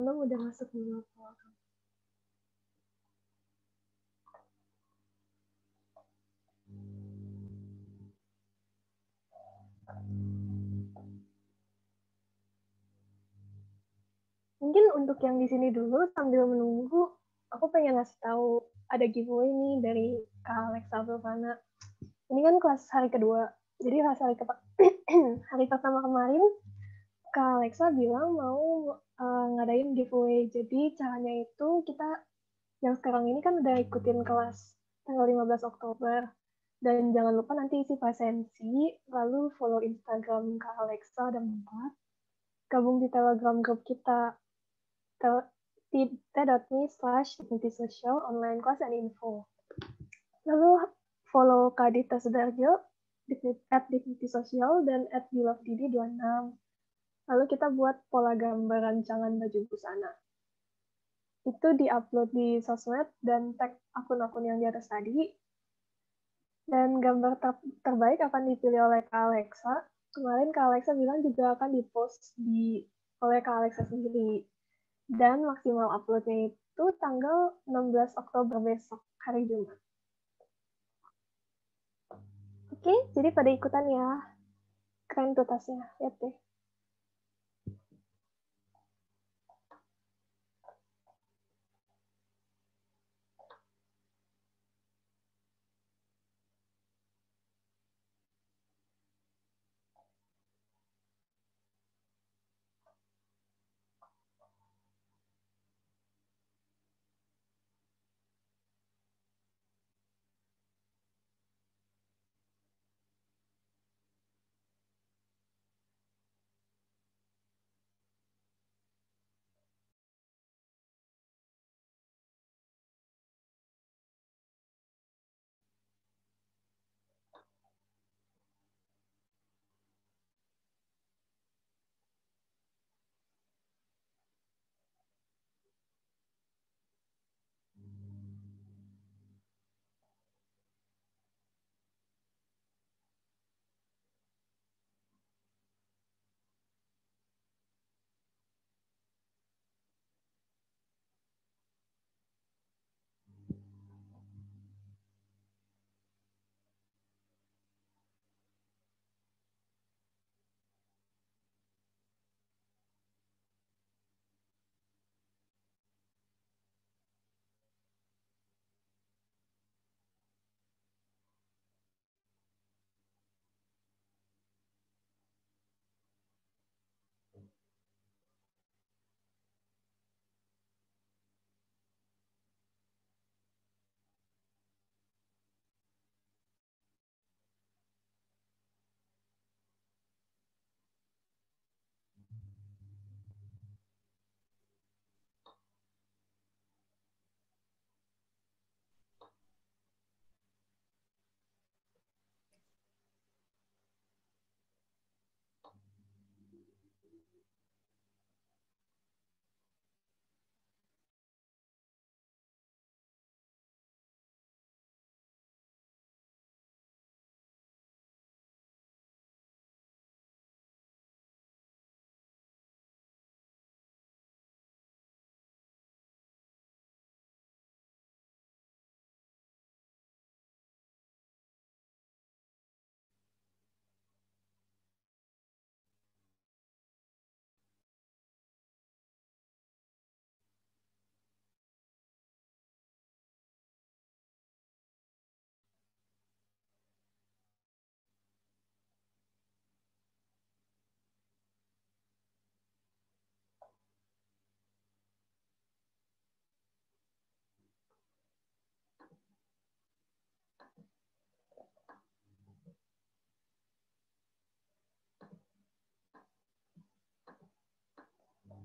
udah masuk dulu. Mungkin untuk yang di sini dulu sambil menunggu, aku pengen ngasih tahu ada giveaway nih dari Kak Alexa Silvana. Ini kan kelas hari kedua, jadi hari pertama kemarin Kak Alexa bilang mau ngadain giveaway. Jadi caranya itu kita yang sekarang ini kan udah ikutin kelas tanggal 15 Oktober. Dan jangan lupa nanti isi presensi, lalu follow Instagram Kak Alexa dan Mbak. Gabung di Telegram grup kita t.me/dignity social online class and info. Lalu follow Kak Dita Sudarjo @dignity social dan @dilovdidi26. Lalu kita buat pola gambar rancangan baju busana. Itu diupload di sosmed dan tag akun-akun yang di atas tadi. Dan gambar terbaik akan dipilih oleh Kak Alexa. Kemarin Kak Alexa bilang juga akan dipost oleh Kak Alexa sendiri. Dan maksimal uploadnya itu tanggal 16 Oktober besok, hari Jumat. Oke, jadi pada ikutan ya. Keren tuh tasnya, lihat deh.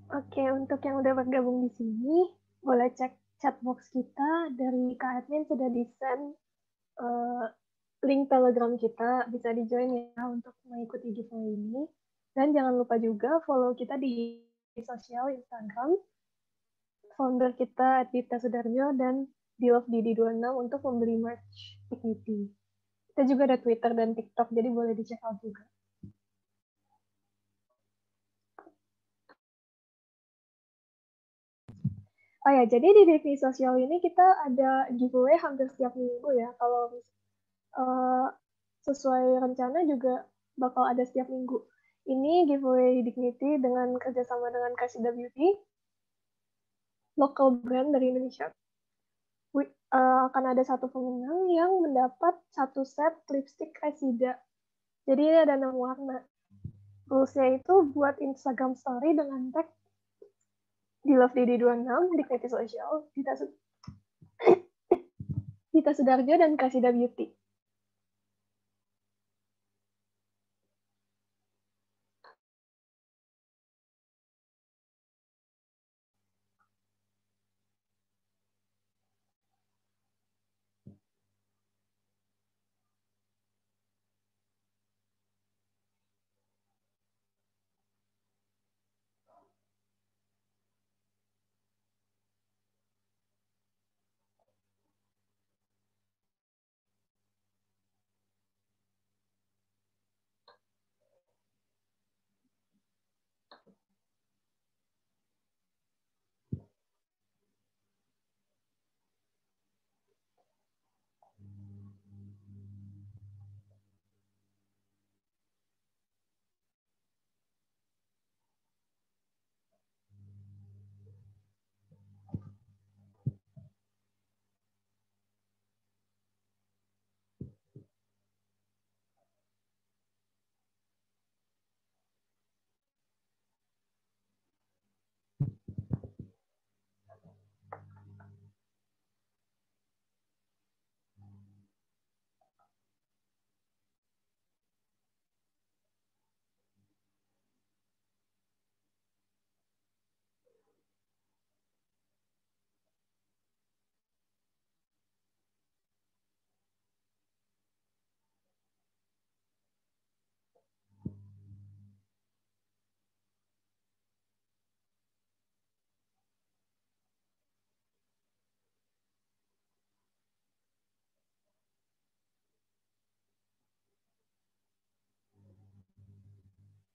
Oke, untuk yang udah bergabung di sini, boleh cek chat box kita. Dari Kak Admin sudah di-send link Telegram kita, bisa di-join ya untuk mengikuti giveaway ini. Dan jangan lupa juga follow kita di sosial Instagram, founder kita Dita Sudarjo dan Dilovdidi26 untuk membeli merch Dignity. Kita juga ada Twitter dan TikTok, jadi boleh dicek out juga. Oh ya, jadi di Divisi Sosial ini kita ada giveaway hampir setiap minggu ya. Kalau uh, sesuai rencana juga bakal ada setiap minggu. Ini giveaway Dignity dengan kerjasama dengan Kasida Beauty, local brand dari Indonesia. Akan ada satu pemenang yang mendapat satu set lipstick Kasida. Jadi ini ada 6 warna. Rules-nya itu buat Instagram story dengan tag di lovedidi26, Dignity Social, Dita Sudarjo, dan Kasida Beauty.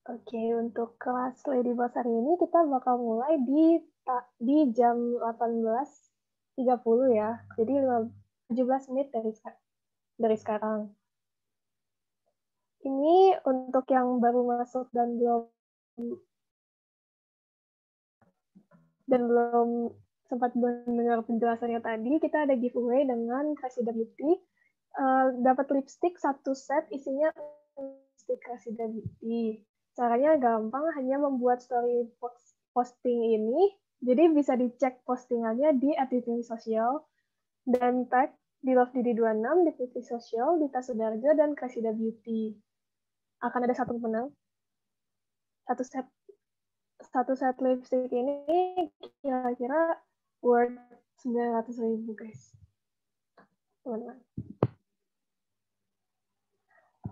Oke, untuk kelas Lady Boss hari ini kita bakal mulai di jam 18.30 ya. Jadi 17 menit dari sekarang. Ini untuk yang baru masuk dan belum sempat mendengar penjelasannya tadi, kita ada giveaway dengan Kasida Beauty. Dapat lipstick satu set isinya lipstick Kasida Beauty. Caranya gampang, hanya membuat story posting ini. Jadi bisa dicek postingannya di @divisi sosial dan tag di lovedidi26, Divisi Sosial, Dita Sudarjo, dan Kasida Beauty. Akan ada satu pemenang. Satu set lipstick ini kira-kira worth 900.000 guys, teman-teman.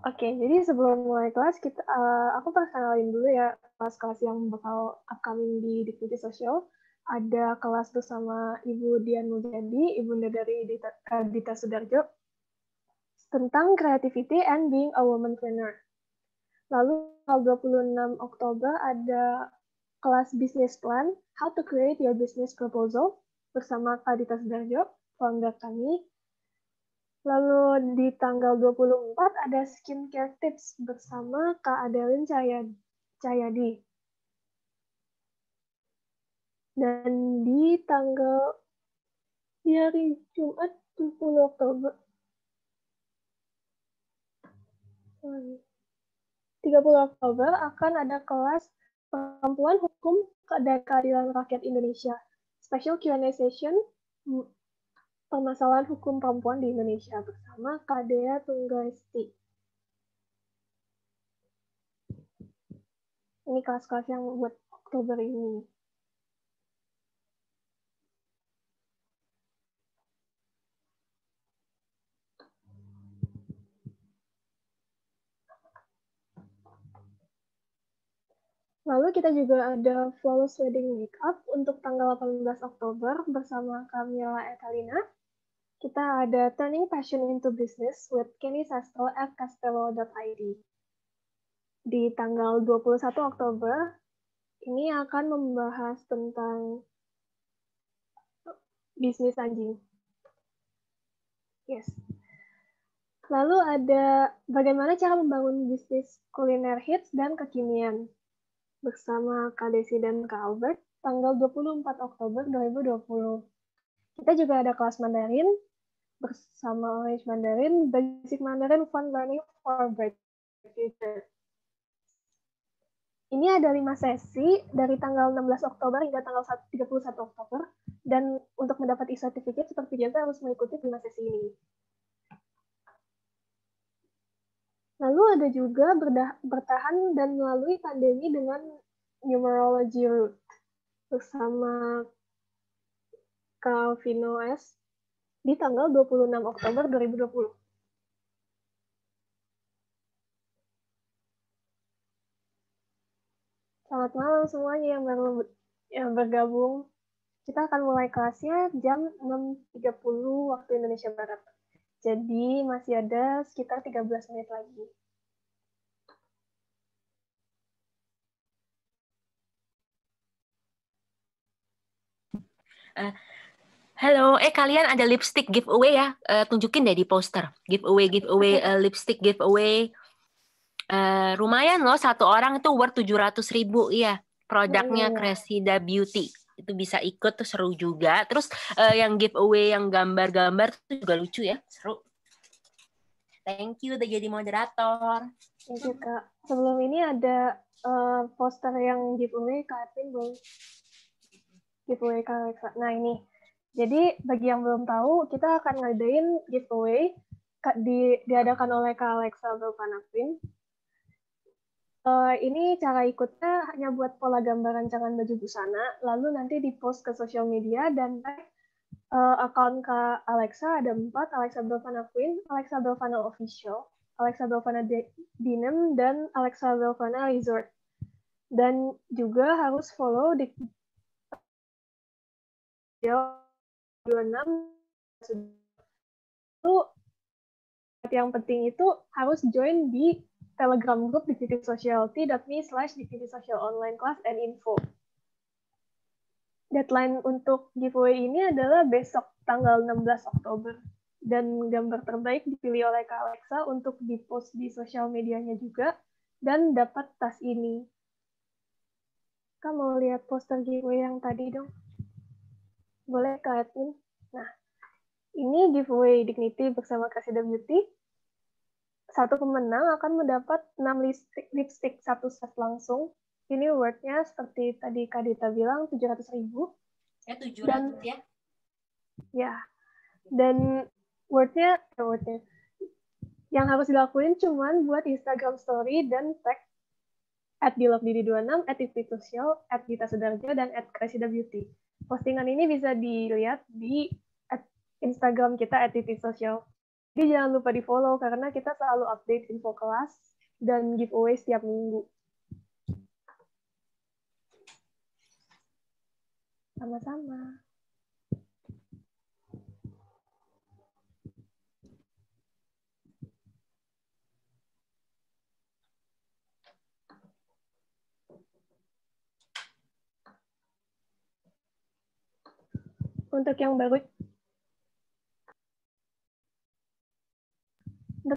Oke, jadi sebelum mulai kelas, aku perkenalin dulu ya kelas-kelas yang bakal upcoming di Dignity Social. Ada kelas bersama Ibu Dian Mujadi, Ibunda dari Dita Sudarjo, tentang creativity and being a woman planner. Lalu tanggal 26 Oktober ada kelas business plan, how to create your business proposal, bersama Kak Dita Sudarjo, founder kami. Lalu di tanggal 24 ada skincare tips bersama Kak Adeline Cahyadi. Dan di hari Jumat 20 Oktober 30 Oktober akan ada kelas Perempuan Hukum dan Keadilan Rakyat Indonesia. Special Q&A session permasalahan hukum perempuan di Indonesia bersama Kak Dea Tunggaisti. Ini kelas-kelas yang buat Oktober ini. Lalu kita juga ada Flawless Wedding Makeup untuk tanggal 18 Oktober bersama Camilla Etalina. Kita ada Turning Passion into Business with Kenny Sastro at castello.id. Di tanggal 21 Oktober, ini akan membahas tentang bisnis anjing. Yes. Lalu ada bagaimana cara membangun bisnis kuliner hits dan kekinian bersama Kak Desi dan Kak Albert tanggal 24 Oktober 2020. Kita juga ada kelas Mandarin bersama Orange Mandarin, Basic Mandarin Fun Learning for Bright Future. Ini ada 5 sesi dari tanggal 16 Oktober hingga tanggal 31 Oktober. Dan untuk mendapat e-certificate seperti biasa harus mengikuti 5 sesi ini. Lalu ada juga bertahan dan melalui pandemi dengan numerology root bersama Calvino S di tanggal 26 Oktober 2020. Selamat malam semuanya yang bergabung. Kita akan mulai kelasnya jam 6.30 waktu Indonesia Barat. Jadi masih ada sekitar 13 menit lagi. Halo, kalian ada lipstick giveaway ya? Tunjukin deh di poster. Giveaway, lipstick giveaway. Lumayan loh, satu orang itu worth 700.000 ya. Produknya Cressida Beauty. Itu bisa ikut, tuh seru juga. Terus yang giveaway yang gambar-gambar itu juga lucu ya, seru. Thank you udah jadi moderator. Thank you, Kak. Sebelum ini ada poster yang giveaway Kak Edwin belum. Giveaway Kak Alexa. Nah ini. Jadi bagi yang belum tahu, kita akan ngadain giveaway diadakan oleh Kak Alexa Belvanapin. Ini cara ikutnya hanya buat pola gambar rancangan baju busana, lalu nanti di-post ke sosial media dan tag akun Kak Alexa ada 4, Alexa Belvana Queen, Alexa Belvana Official, Alexa Belvana Denim, dan Alexa Belvana Resort. Dan juga harus follow di 26. Itu yang penting itu harus join di Telegram group Dikti Sosial, t.me/Dikti Sosial Online Class and Info. Deadline untuk giveaway ini adalah besok tanggal 16 Oktober. Dan gambar terbaik dipilih oleh Kak Alexa untuk di-post di sosial medianya juga dan dapat tas ini. Kak mau lihat poster giveaway yang tadi dong? Boleh Kak Edwin? Nah, ini giveaway Dignity bersama Cressida Beauty. Satu pemenang akan mendapat 6 lipstick satu set langsung. Ini worth-nya seperti tadi Kak Dita bilang 700.000. Ya 700 ya. Ya. Dan worth-nya yang harus dilakuin cuman buat Instagram story dan tag @dilovdidi26, @diktisosial, @ditasudarjo, dan @cressidabeauty. Postingan ini bisa dilihat di Instagram kita @diktisosial. Jadi jangan lupa di-follow karena kita selalu update info kelas dan giveaway setiap minggu. Sama-sama. Untuk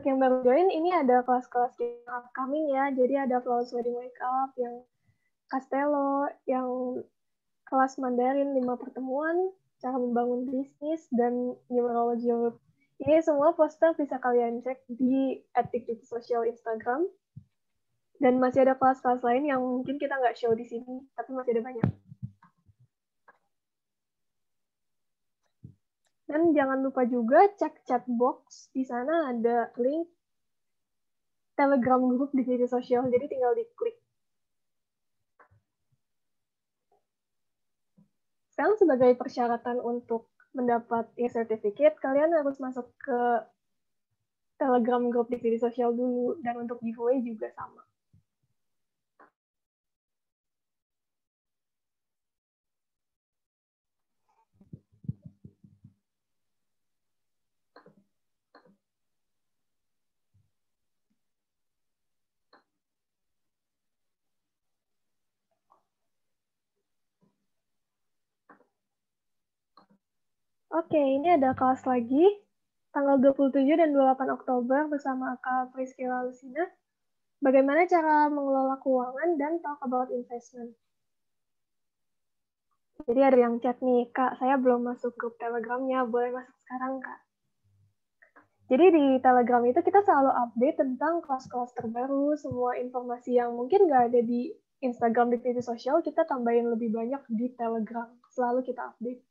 yang baru join, ini ada kelas-kelas yang upcoming ya. Jadi ada Flawless Wedding Makeup, yang Castello, yang kelas Mandarin 5 pertemuan, cara membangun bisnis, dan numerology Europe. Ini semua poster bisa kalian cek di @diktisosial Instagram. Dan masih ada kelas-kelas lain yang mungkin kita nggak show di sini, tapi masih ada banyak. Dan jangan lupa juga cek chat box, di sana ada link Telegram group di media sosial, jadi tinggal diklik. Sekarang sebagai persyaratan untuk mendapat e-certificate, kalian harus masuk ke Telegram group di media sosial dulu, dan untuk giveaway juga sama. Oke, ini ada kelas lagi, tanggal 27 dan 28 Oktober bersama Kak Priscilla Lucina. Bagaimana cara mengelola keuangan dan talk about investment. Jadi ada yang chat nih, Kak, saya belum masuk grup Telegramnya, boleh masuk sekarang, Kak? Jadi di Telegram itu kita selalu update tentang kelas-kelas terbaru, semua informasi yang mungkin nggak ada di Instagram, di media sosial, kita tambahin lebih banyak di Telegram. Selalu kita update.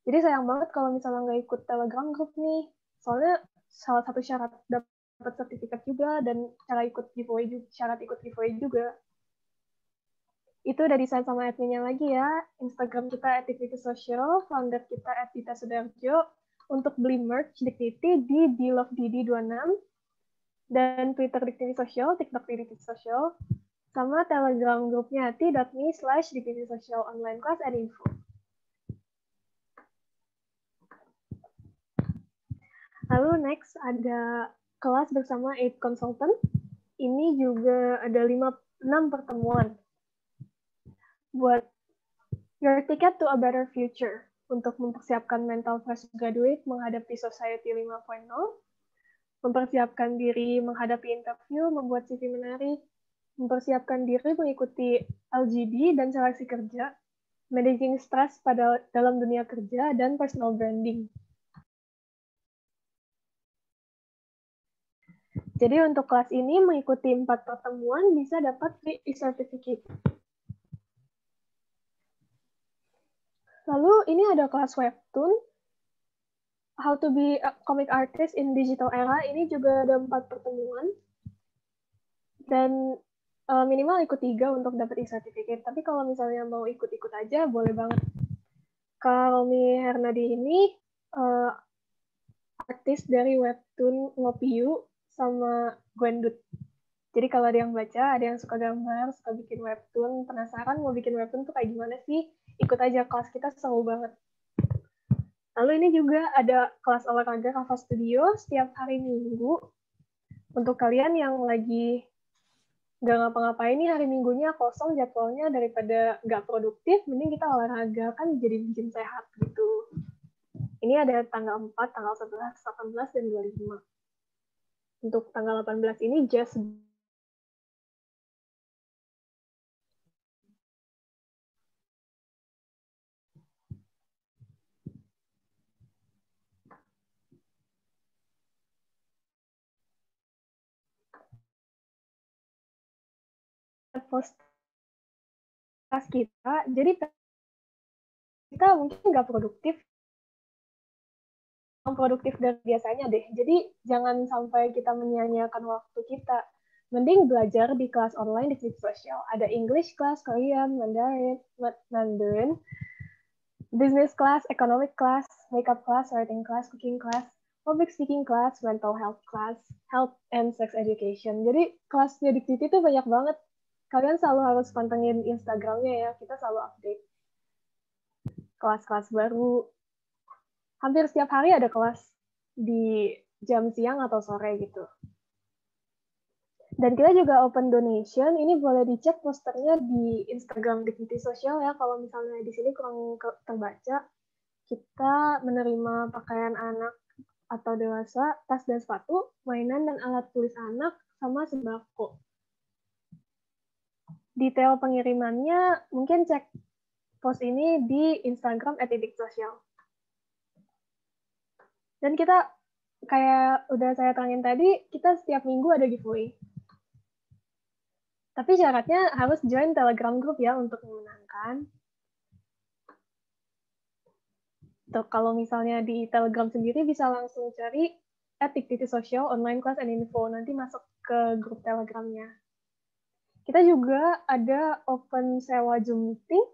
Jadi sayang banget kalau misalnya nggak ikut Telegram group nih. Soalnya salah satu syarat dapat sertifikat juga dan syarat ikut giveaway juga. Itu udah desain sama adminnya lagi ya. Instagram kita @dignitysocial, founder kita @dita_sudarjo. Untuk beli merch Dignity di belovedidi26, dan Twitter Dignity Social, TikTok Dignity Social, sama Telegram grupnya t.me/Dignity Social online class and info. Lalu next ada kelas bersama 8 consultant. Ini juga ada 6 pertemuan. Buat your ticket to a better future, untuk mempersiapkan mental fresh graduate menghadapi society 5.0, mempersiapkan diri menghadapi interview, membuat CV menarik, mempersiapkan diri mengikuti LGD dan seleksi kerja, managing stress dalam dunia kerja, dan personal branding. Jadi untuk kelas ini mengikuti 4 pertemuan bisa dapat free e-certificate. Lalu ini ada kelas webtoon, how to be a comic artist in digital era. Ini juga ada 4 pertemuan. Dan minimal ikut 3 untuk dapat e-certificate. Tapi kalau misalnya mau ikut-ikut aja, boleh banget. Kak Romi Hernadi ini artis dari webtoon Ngopiu sama Gwendut. Jadi kalau ada yang baca, ada yang suka gambar, suka bikin webtoon, penasaran mau bikin webtoon tuh kayak gimana sih, ikut aja, kelas kita seru banget. Lalu ini juga ada kelas olahraga Kava Studio setiap hari Minggu. Untuk kalian yang lagi nggak ngapa-ngapain nih, hari Minggunya kosong jadwalnya, daripada nggak produktif, mending kita olahraga, kan jadi bikin sehat gitu. Ini ada tanggal 4, tanggal 11, 18, dan 25. Untuk tanggal 18 ini just post kita, jadi kita mungkin nggak produktif dari biasanya deh. Jadi jangan sampai kita menyia-nyiakan waktu kita. Mending belajar di kelas online di Dignity Social. Ada English class, Korean, Mandarin, business class, economic class, makeup class, writing class, cooking class, public speaking class, mental health class, health and sex education. Jadi kelasnya Dignity itu banyak banget. Kalian selalu harus pantengin Instagramnya ya, kita selalu update kelas-kelas baru. Hampir setiap hari ada kelas di jam siang atau sore gitu. Dan kita juga open donation, ini boleh dicek posternya di Instagram Dignity Social ya, kalau misalnya di sini kurang terbaca. Kita menerima pakaian anak atau dewasa, tas dan sepatu, mainan dan alat tulis anak, sama sembako. Detail pengirimannya mungkin cek post ini di Instagram @dignitysocial. Dan kita, kayak udah saya terangin tadi, kita setiap minggu ada giveaway. Tapi syaratnya harus join Telegram group ya untuk memenangkan. Tuh, kalau misalnya di Telegram sendiri bisa langsung cari @dignitysocial online class and info. Nanti masuk ke grup Telegramnya. Kita juga ada open sewa Zoom meeting,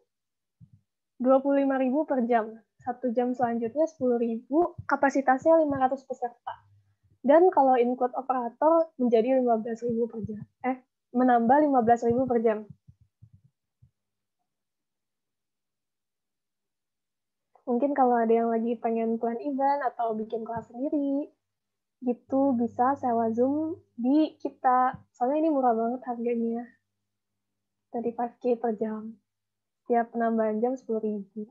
25.000 per jam. 1 jam selanjutnya 10.000, kapasitasnya 500 peserta. Dan kalau include operator menjadi 15.000 per jam. Menambah 15.000 per jam. Mungkin kalau ada yang lagi pengen plan event atau bikin kelas sendiri, gitu bisa sewa Zoom di kita. Soalnya ini murah banget harganya. 35K per jam. Setiap penambahan jam 10.000.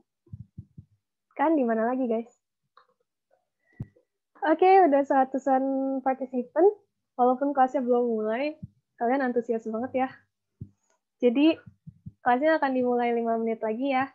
Kan di mana lagi, guys? Oke, udah 100-an partisipan. Walaupun kelasnya belum mulai, kalian antusias banget ya. Jadi, kelasnya akan dimulai 5 menit lagi ya.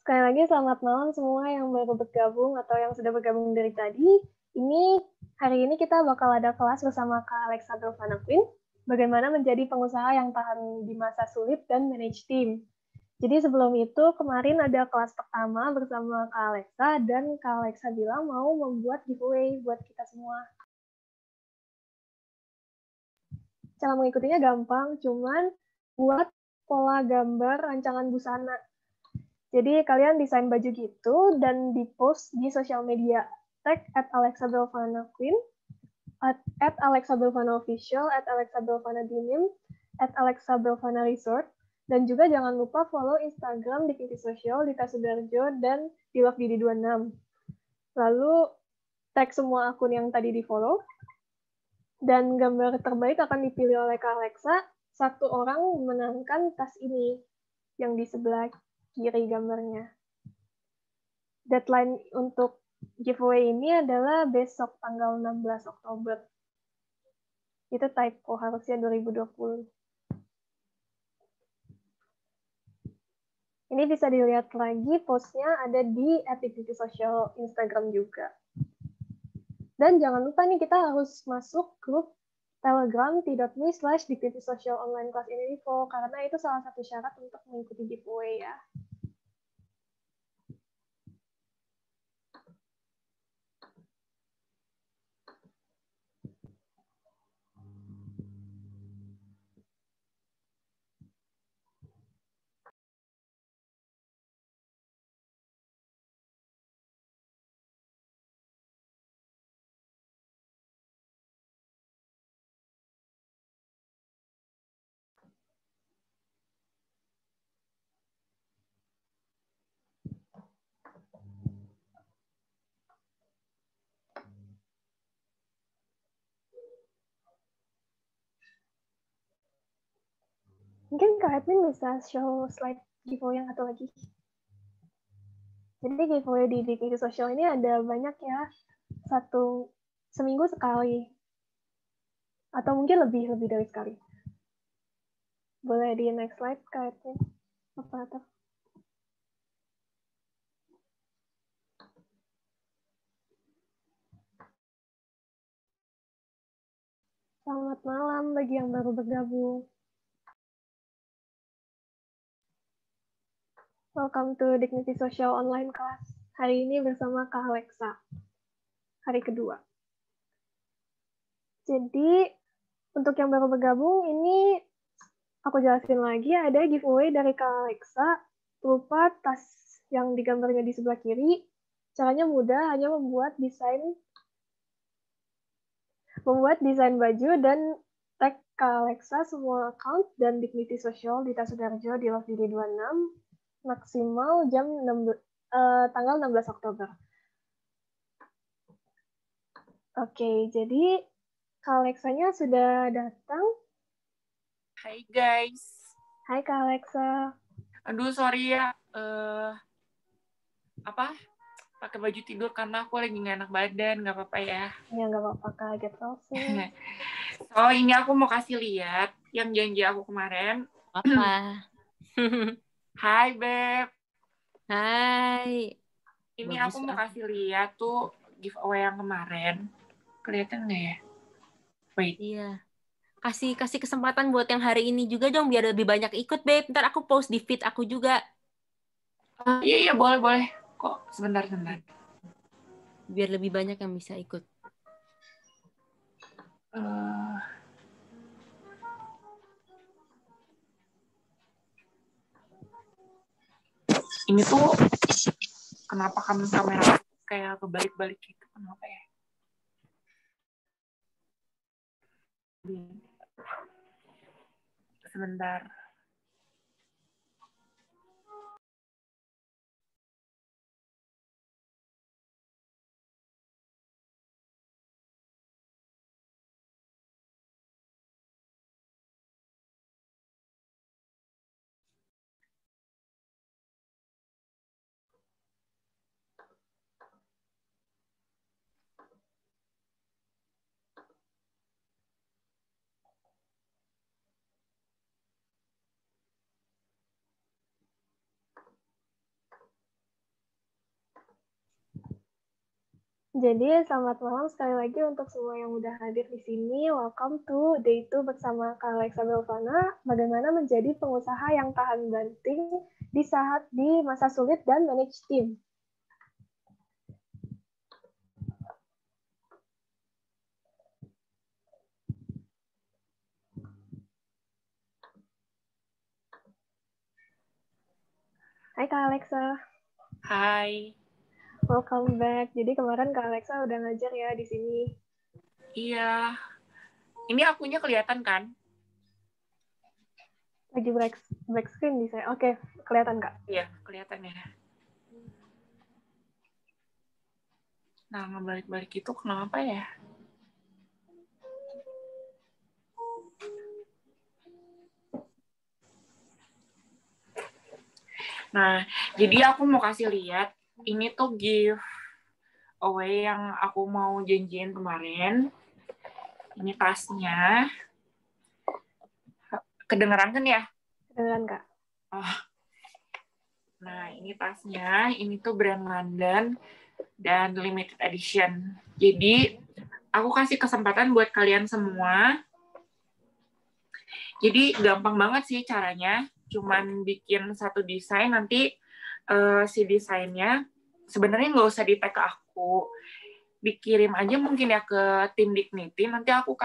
Sekali lagi selamat malam semua yang baru bergabung atau yang sudah bergabung dari tadi. Hari ini kita bakal ada kelas bersama Kak Alexa Belvana Queen, bagaimana menjadi pengusaha yang tahan di masa sulit dan manage team. Jadi sebelum itu kemarin ada kelas pertama bersama Kak Alexa dan Kak Alexa bilang mau membuat giveaway buat kita semua. Cara mengikutinya gampang, cuman buat pola gambar rancangan busana. Jadi kalian desain baju gitu dan di-post di sosial media. Tag @AlexaBelvanaQueen, @AlexaBelvanaOfficial, @AlexaBelvanaDenim, @AlexaBelvanaResort, dan juga jangan lupa follow Instagram Dignity Social, Dita Sudarjo, dan DiLoveDidi26. Lalu tag semua akun yang tadi di-follow, dan gambar terbaik akan dipilih oleh Kak Alexa. Satu orang memenangkan tas ini yang di sebelah kiri gambarnya. Deadline untuk giveaway ini adalah besok tanggal 16 Oktober. Itu typo, harusnya 2020. Ini bisa dilihat lagi, postnya ada di @dignitysocial Instagram juga. Dan jangan lupa nih, kita harus masuk grup Telegram t.me/dignitysocial online class info, karena itu salah satu syarat untuk mengikuti giveaway ya. Mungkin Kak Edwin bisa show slide giveaway yang satu lagi. Jadi giveaway di Dignity Social ini ada banyak ya. Seminggu sekali. Atau mungkin lebih dari sekali. Boleh di next slide Kak Edwin. Operator. Selamat malam bagi yang baru bergabung. Welcome to Dignity Social Online Class. Hari ini bersama Kak Alexa. Hari kedua. Jadi, untuk yang baru bergabung, ini aku jelasin lagi, ada giveaway dari Kak Alexa, berupa tas yang digambarnya di sebelah kiri. Caranya mudah, hanya membuat desain baju dan tag Kak Alexa semua account dan Dignity Social Dita Sudarjo di DiLoveDidi26 maksimal tanggal 16 Oktober. Oke, jadi Kak Alexa-nya sudah datang. Hai guys. Hai Kak Alexa. Aduh sorry ya, pakai baju tidur karena aku lagi nggak enak badan, nggak apa-apa ya. Ya nggak apa-apa Kak, get well soon. So ini aku mau kasih lihat yang janji aku kemarin. Apa? Hai Beb. Hai. Ini Bagus, aku mau kasih lihat tuh giveaway yang kemarin. Kelihatan nggak ya? Wait. Iya. Kasih kesempatan buat yang hari ini juga dong, biar lebih banyak ikut, Beb. Ntar aku post di feed aku juga. Iya boleh. Kok sebentar. Biar lebih banyak yang bisa ikut. Ini tuh kenapa kamera kayak kebalik-balik gitu? Kenapa ya? Sebentar. Jadi, selamat malam sekali lagi untuk semua yang udah hadir di sini. Welcome to Day 2 bersama Kak Alexa Belvana, bagaimana menjadi pengusaha yang tahan banting di saat di masa sulit dan manage team. Hai Kak Alexa. Hai. Welcome back. Jadi kemarin Kak Alexa udah ngajar ya di sini. Iya. Ini akunya kelihatan kan? Lagi black screen di saya. Oke, kelihatan Kak. Iya, kelihatan ya. Nah, ngebalik-balik itu kenapa ya? Nah, jadi aku mau kasih lihat. Ini tuh giveaway yang aku mau janjiin kemarin. Ini tasnya. Kedengeran kan ya? Kedengeran Kak. Oh. Nah, ini tasnya. Ini tuh brand London dan limited edition. Jadi, aku kasih kesempatan buat kalian semua. Jadi, gampang banget sih caranya. Cuman bikin satu desain, nanti si desainnya sebenarnya nggak usah di-tag ke aku. Dikirim aja mungkin ya ke tim Dignity, nanti aku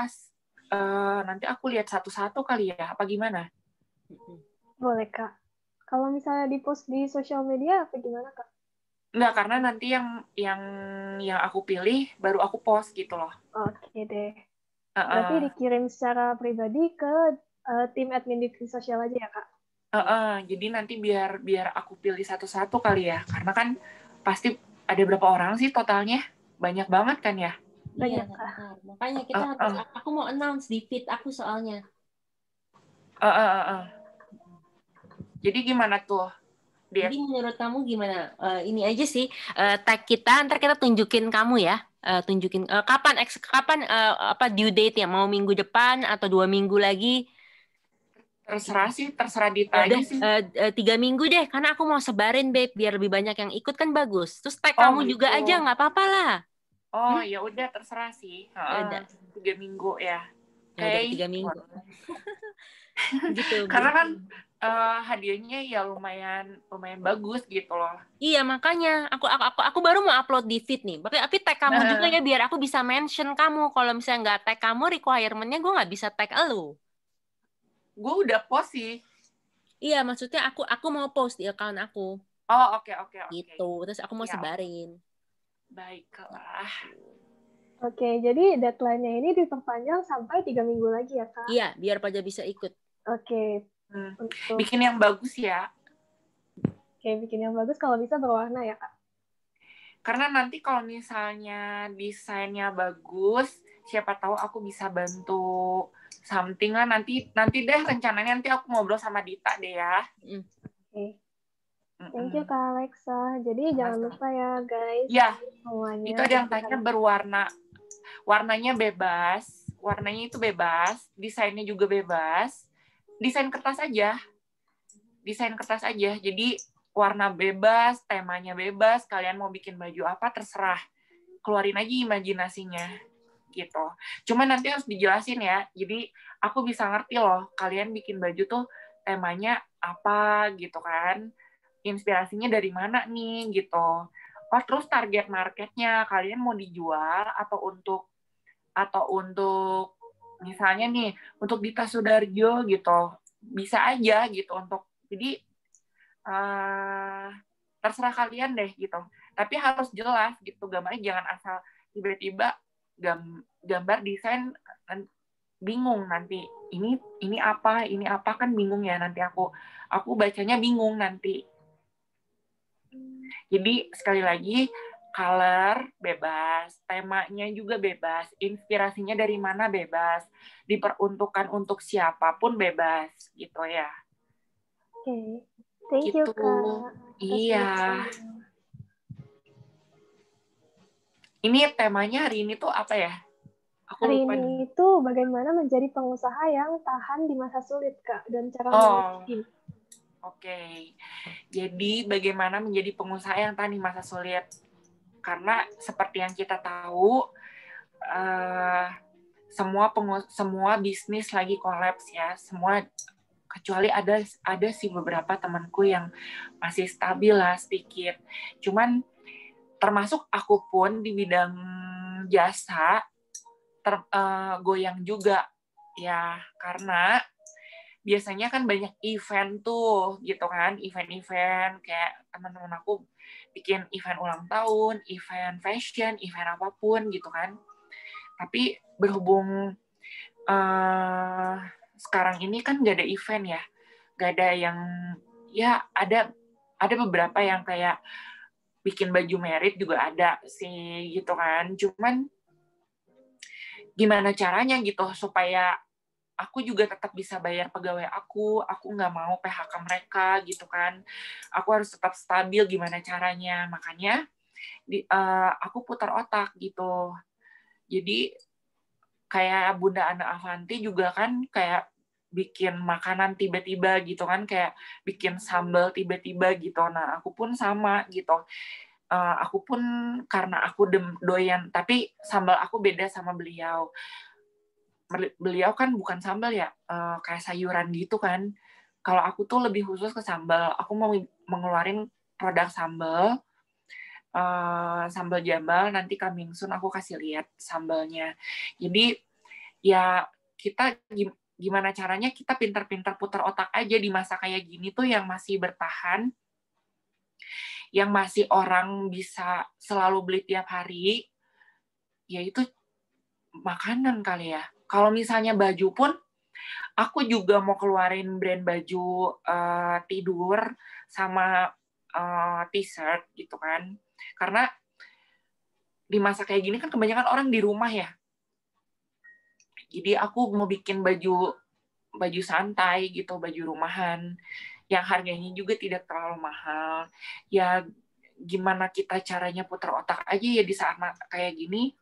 lihat satu-satu kali ya, apa gimana? Boleh Kak. Kalau misalnya di-post di sosial media, apa gimana Kak? Enggak, karena nanti yang aku pilih baru aku post gitu loh. Oke deh. Berarti dikirim secara pribadi ke tim admin divisi sosial aja ya Kak? Jadi nanti biar aku pilih satu-satu kali ya, karena kan pasti ada berapa orang sih totalnya? Banyak banget kan ya? Iya, benar. Makanya kita harus, aku mau announce di feed aku soalnya. Jadi gimana tuh? Jadi menurut kamu gimana? Ini aja sih, tag kita, ntar kita tunjukin kamu ya. Tunjukin kapan apa due date ya? Mau minggu depan atau 2 minggu lagi? Terserah Dita aja sih. 3 minggu deh, karena aku mau sebarin, Babe, biar lebih banyak yang ikut kan bagus. Terus tag kamu gitu. juga aja, nggak apa-apa lah. Ya udah terserah sih. Udah. 3 minggu ya. Ya udah 3 minggu. Gitu. Karena kan hadiahnya ya lumayan bagus gitu loh. Iya, makanya aku baru mau upload di feed nih. Tapi tag kamu juga ya, biar aku bisa mention kamu. Kalau misalnya nggak tag kamu, requirement-nya gue nggak bisa tag elu. Gue udah post sih. Iya, maksudnya aku mau post di account aku. Oh, oke. Gitu. Terus aku mau sebarin. Baiklah. Oke, jadi deadline-nya ini diperpanjang sampai 3 minggu lagi ya, Kak? Iya, biar pada bisa ikut. Oke. Bikin yang bagus ya. Oke, bikin yang bagus kalau bisa berwarna ya, Kak? Karena nanti kalau misalnya desainnya bagus, siapa tahu aku bisa bantu something lah. Nanti deh rencananya nanti aku ngobrol sama Dita deh ya. Oke. Thank you, Kak Alexa. Jadi jangan lupa ya, guys. Ya, semuanya. itu ada yang tanya berwarna. Warnanya bebas. Warnanya itu bebas. Desainnya juga bebas. Desain kertas aja. Jadi warna bebas, temanya bebas. Kalian mau bikin baju apa, terserah. Keluarin aja imajinasinya. Gitu. Cuma nanti harus dijelasin ya. Jadi aku bisa ngerti loh. Kalian bikin baju tuh temanya apa gitu kan. Inspirasinya dari mana nih gitu. Oh, terus target marketnya kalian mau dijual atau untuk misalnya nih untuk Dita Sudarjo gitu, bisa aja gitu untuk jadi terserah kalian deh gitu. Tapi harus jelas gitu, gambarnya jangan asal tiba-tiba gambar desain bingung nanti ini apa kan bingung ya nanti aku bacanya bingung nanti. Jadi sekali lagi color bebas, temanya juga bebas, inspirasinya dari mana bebas, diperuntukkan untuk siapapun bebas gitu ya. Oke. Thank you, Gitu. Kak. Iya. Ini temanya hari ini tuh apa ya? Aku Hari lupa nih. ini itu bagaimana menjadi pengusaha yang tahan di masa sulit, Kak, dan cara Oh, mengatasi. oke. Jadi bagaimana menjadi pengusaha yang tahan di masa sulit? Karena seperti yang kita tahu, semua bisnis lagi kolaps ya. Semua kecuali ada sih beberapa temanku yang masih stabil lah sedikit. Cuman termasuk aku pun di bidang jasa goyang juga ya, karena biasanya kan banyak event tuh gitu kan, event-event kayak teman-teman aku bikin event ulang tahun, event fashion, event apapun gitu kan. Tapi berhubung sekarang ini kan nggak ada event ya, nggak ada yang ya ada beberapa yang kayak bikin baju merit juga ada sih gitu kan. Cuman gimana caranya gitu supaya aku juga tetap bisa bayar pegawai aku nggak mau PHK mereka gitu kan. Aku harus tetap stabil gimana caranya. Makanya aku putar otak gitu. Jadi kayak Bunda Ana Avanti juga kan kayak bikin makanan tiba-tiba gitu kan, kayak bikin sambal tiba-tiba gitu. Nah, aku pun sama gitu. Aku pun karena aku doyan, tapi sambal aku beda sama beliau. Beliau kan bukan sambal ya, kayak sayuran gitu kan. Kalau aku tuh lebih khusus ke sambal. Aku mau mengeluarin produk sambal, sambal jambal. Nanti coming soon aku kasih lihat sambalnya. Jadi ya kita gimana caranya kita pintar-pintar putar otak aja di masa kayak gini tuh yang masih bertahan, yang masih orang bisa selalu beli tiap hari, yaitu makanan kali ya. Kalau misalnya baju pun, aku juga mau keluarin brand baju tidur sama t-shirt gitu kan. Karena di masa kayak gini kan kebanyakan orang di rumah ya. Jadi aku mau bikin baju santai gitu, baju rumahan yang harganya juga tidak terlalu mahal. Ya gimana kita caranya putar otak aja ya di saat kayak gini.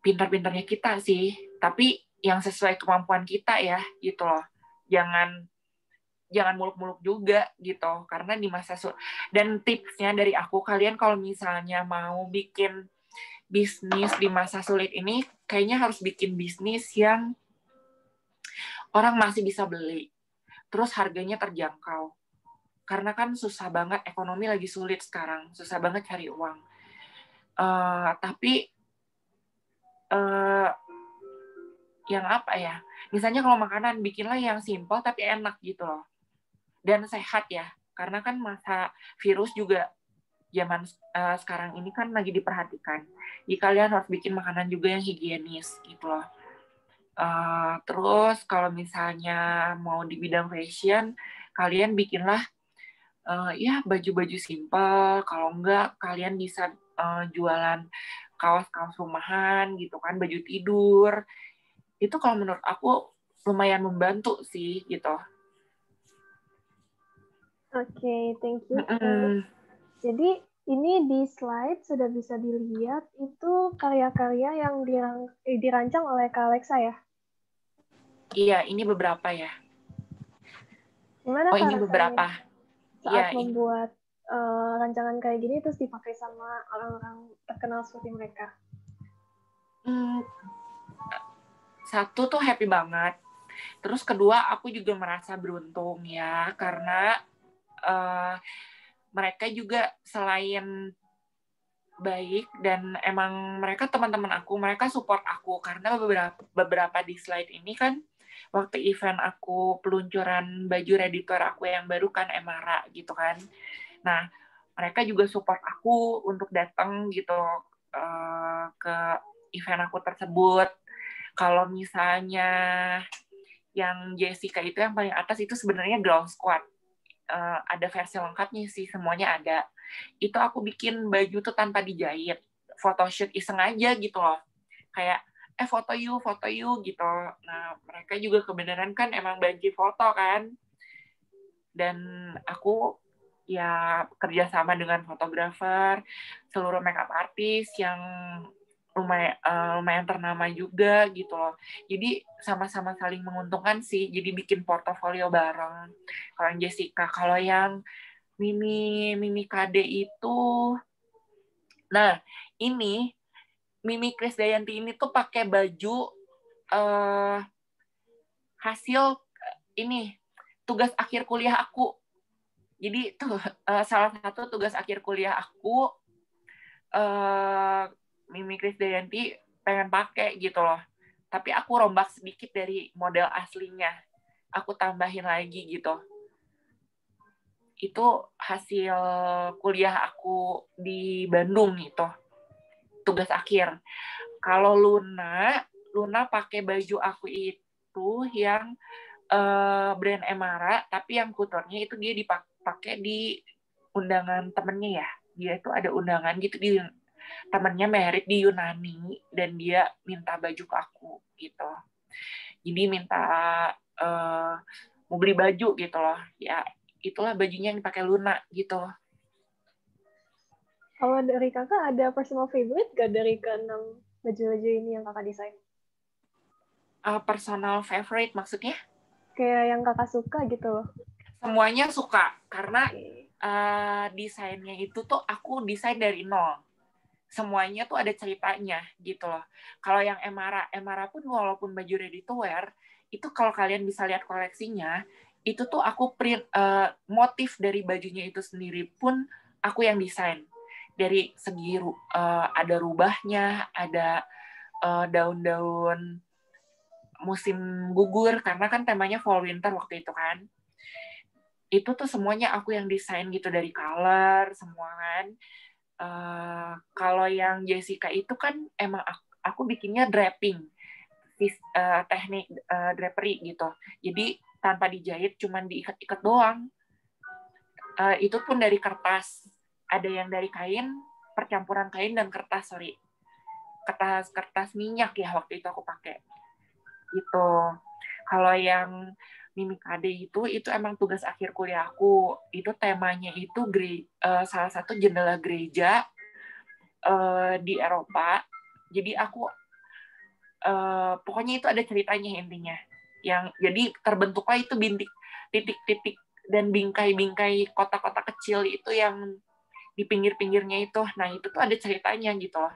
Pintar-pintarnya kita sih, tapi yang sesuai kemampuan kita ya gitu loh. Jangan muluk-muluk juga gitu, karena di masa dan tipsnya dari aku, kalian kalau misalnya mau bikin bisnis di masa sulit ini, kayaknya harus bikin bisnis yang orang masih bisa beli, terus harganya terjangkau. Karena kan susah banget, ekonomi lagi sulit sekarang, susah banget cari uang. Tapi yang apa ya? Misalnya kalau makanan, bikinlah yang simpel tapi enak gitu loh. Dan sehat ya. Karena kan masa virus juga zaman sekarang ini kan lagi diperhatikan. Jadi kalian harus bikin makanan juga yang higienis gitu loh. Terus kalau misalnya mau di bidang fashion, kalian bikinlah ya baju-baju simpel. Kalau enggak, kalian bisa jualan kaos-kaos rumahan gitu kan, baju tidur. Itu kalau menurut aku lumayan membantu sih gitu. Oke, thank you. Jadi ini di slide sudah bisa dilihat itu karya-karya yang dirancang oleh Kak Alexa ya? Iya, ini beberapa ya. Gimana Kak ini beberapa. Saat membuat rancangan kayak gini terus dipakai sama orang-orang terkenal seperti mereka? Satu tuh happy banget. Terus kedua aku juga merasa beruntung ya, karena mereka juga selain baik dan emang mereka teman-teman aku, mereka support aku karena beberapa di slide ini kan waktu event aku peluncuran baju ready to wear aku yang baru kan Emara gitu kan. Nah, mereka juga support aku untuk datang gitu ke event aku tersebut. Kalau misalnya yang Jessica itu yang paling atas itu sebenarnya ground squat. Ada versi lengkapnya sih, semuanya ada. Itu aku bikin baju tuh tanpa dijahit, photoshoot iseng aja gitu loh, kayak foto you gitu. Nah mereka juga kebenaran kan emang banci foto kan, dan aku ya kerjasama dengan fotografer, seluruh makeup artist yang lumayan ternama juga gitu loh. Jadi sama-sama saling menguntungkan sih, jadi bikin portofolio bareng. Kalau yang Jessica, kalau yang Mimi KD itu, nah ini Mimi Krisdayanti ini tuh pakai baju hasil ini tugas akhir kuliah aku. Jadi tuh salah satu tugas akhir kuliah aku, Mimi Krisdayanti pengen pakai gitu loh. Tapi aku rombak sedikit dari model aslinya. Aku tambahin lagi gitu. Itu hasil kuliah aku di Bandung gitu. Tugas akhir. Kalau Luna pakai baju aku itu yang brand Emara, tapi yang kuturnya itu dia dipakai di undangan temennya ya. Dia itu ada undangan gitu di temennya merit di Yunani dan dia minta baju ke aku gitu. Jadi minta mau beli baju gitu loh. Ya itulah bajunya yang dipakai Luna gitu. Kalau dari kakak ada personal favorite gak dari ke-6 baju-baju ini yang kakak desain? Personal favorite maksudnya? Kayak yang kakak suka gitu loh. Semuanya suka, karena desainnya itu tuh aku desain dari nol. Semuanya tuh ada ceritanya gitu loh. Kalau yang Emara pun walaupun baju ready to wear, itu kalau kalian bisa lihat koleksinya, itu tuh aku print motif dari bajunya itu sendiri pun aku yang desain. Dari segi ada rubahnya, ada daun-daun musim gugur, karena kan temanya fall winter waktu itu kan. Itu tuh semuanya aku yang desain gitu, dari color semua kan. Kalau yang Jessica itu kan emang aku bikinnya draping, teknik drapery gitu. Jadi tanpa dijahit, cuman diikat-ikat doang. Itu pun dari kertas. Ada yang dari kain, percampuran kain dan kertas, kertas minyak ya waktu itu aku pakai. Gitu. Kalau yang Mimi KD itu emang tugas akhir kuliah aku. Itu temanya itu salah satu jendela gereja di Eropa. Jadi aku pokoknya itu ada ceritanya intinya. Yang jadi terbentuklah itu titik-titik dan bingkai-bingkai kota-kota kecil itu yang di pinggir-pinggirnya itu. Nah, itu tuh ada ceritanya gitu loh.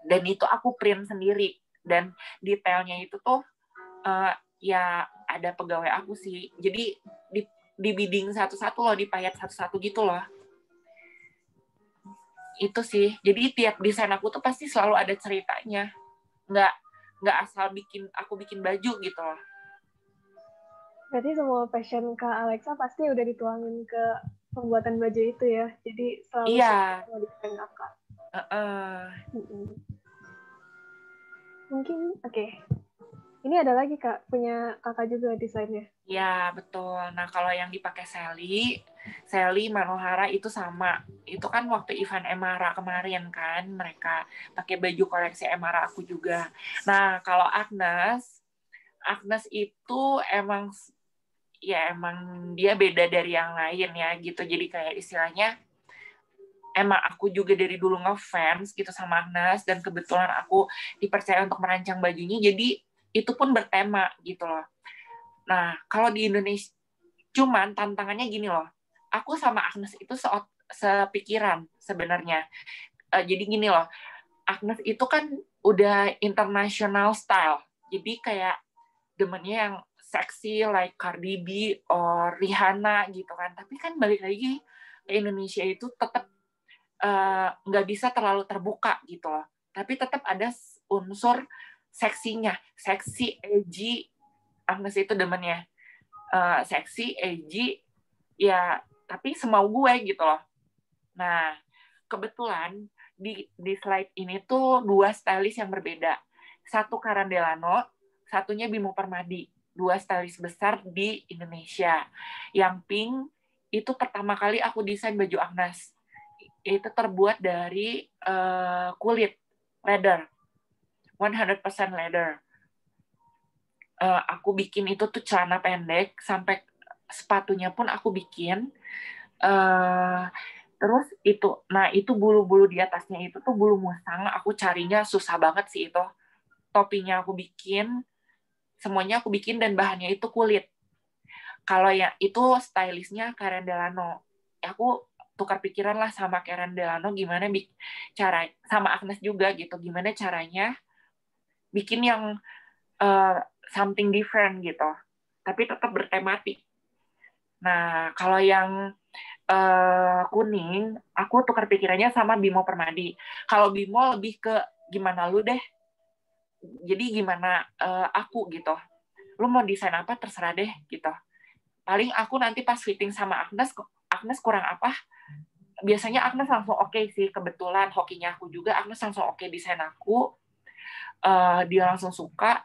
Dan itu aku print sendiri, dan detailnya itu tuh ya ada pegawai aku sih. Jadi di bidding satu-satu loh, dipayat satu-satu gitu loh. Itu sih. Jadi tiap desain aku tuh pasti selalu ada ceritanya. Nggak asal aku bikin baju gitu loh. Berarti semua passion Kak Alexa pasti udah dituangin ke pembuatan baju itu ya. Jadi selalu sama desain kakak. Mungkin oke. Ini ada lagi Kak, punya kakak juga desainnya. Ya, betul. Nah, kalau yang dipakai Sally Manohara itu sama. Itu kan waktu event Emara kemarin kan, mereka pakai baju koleksi Emara aku juga. Nah, kalau Agnes itu emang dia beda dari yang lain ya gitu. Jadi kayak istilahnya emang aku juga dari dulu ngefans gitu sama Agnes, dan kebetulan aku dipercaya untuk merancang bajunya, jadi itu pun bertema gitu loh. Nah, kalau di Indonesia, cuman tantangannya gini loh, aku sama Agnes itu sepikiran sebenarnya. Jadi gini loh, Agnes itu kan udah international style, jadi kayak demennya yang seksi like Cardi B or Rihanna gitu kan. Tapi kan balik lagi ke Indonesia itu tetap nggak bisa terlalu terbuka gitu loh. Tapi tetap ada unsur seksinya, seksi, edgy. Agnes itu demennya seksi, edgy, ya tapi semau gue gitu loh. Nah, kebetulan di slide ini tuh 2 stylist yang berbeda. Satu Karen Delano, satunya Bimo Permadi. 2 stylist besar di Indonesia. Yang pink itu pertama kali aku desain baju Agnes. Itu terbuat dari kulit, leather. 100% leather. Aku bikin itu tuh celana pendek, sampai sepatunya pun aku bikin. Terus itu bulu-bulu di atasnya itu tuh bulu musang. Aku carinya susah banget sih itu. Topinya aku bikin, semuanya aku bikin dan bahannya itu kulit. Kalau yang itu stylistnya Karen Delano. Aku tukar pikiran lah sama Karen Delano gimana cara sama Agnes juga gitu. Gimana caranya bikin yang something different gitu. Tapi tetap bertematik. Nah, kalau yang kuning, aku tukar pikirannya sama Bimo Permadi. Kalau Bimo lebih ke gimana lu deh. Jadi gimana aku gitu. Lu mau desain apa terserah deh gitu. Paling aku nanti pas fitting sama Agnes kurang apa, biasanya Agnes langsung oke sih. Kebetulan hokinya aku juga, Agnes langsung oke desain aku. Dia langsung suka.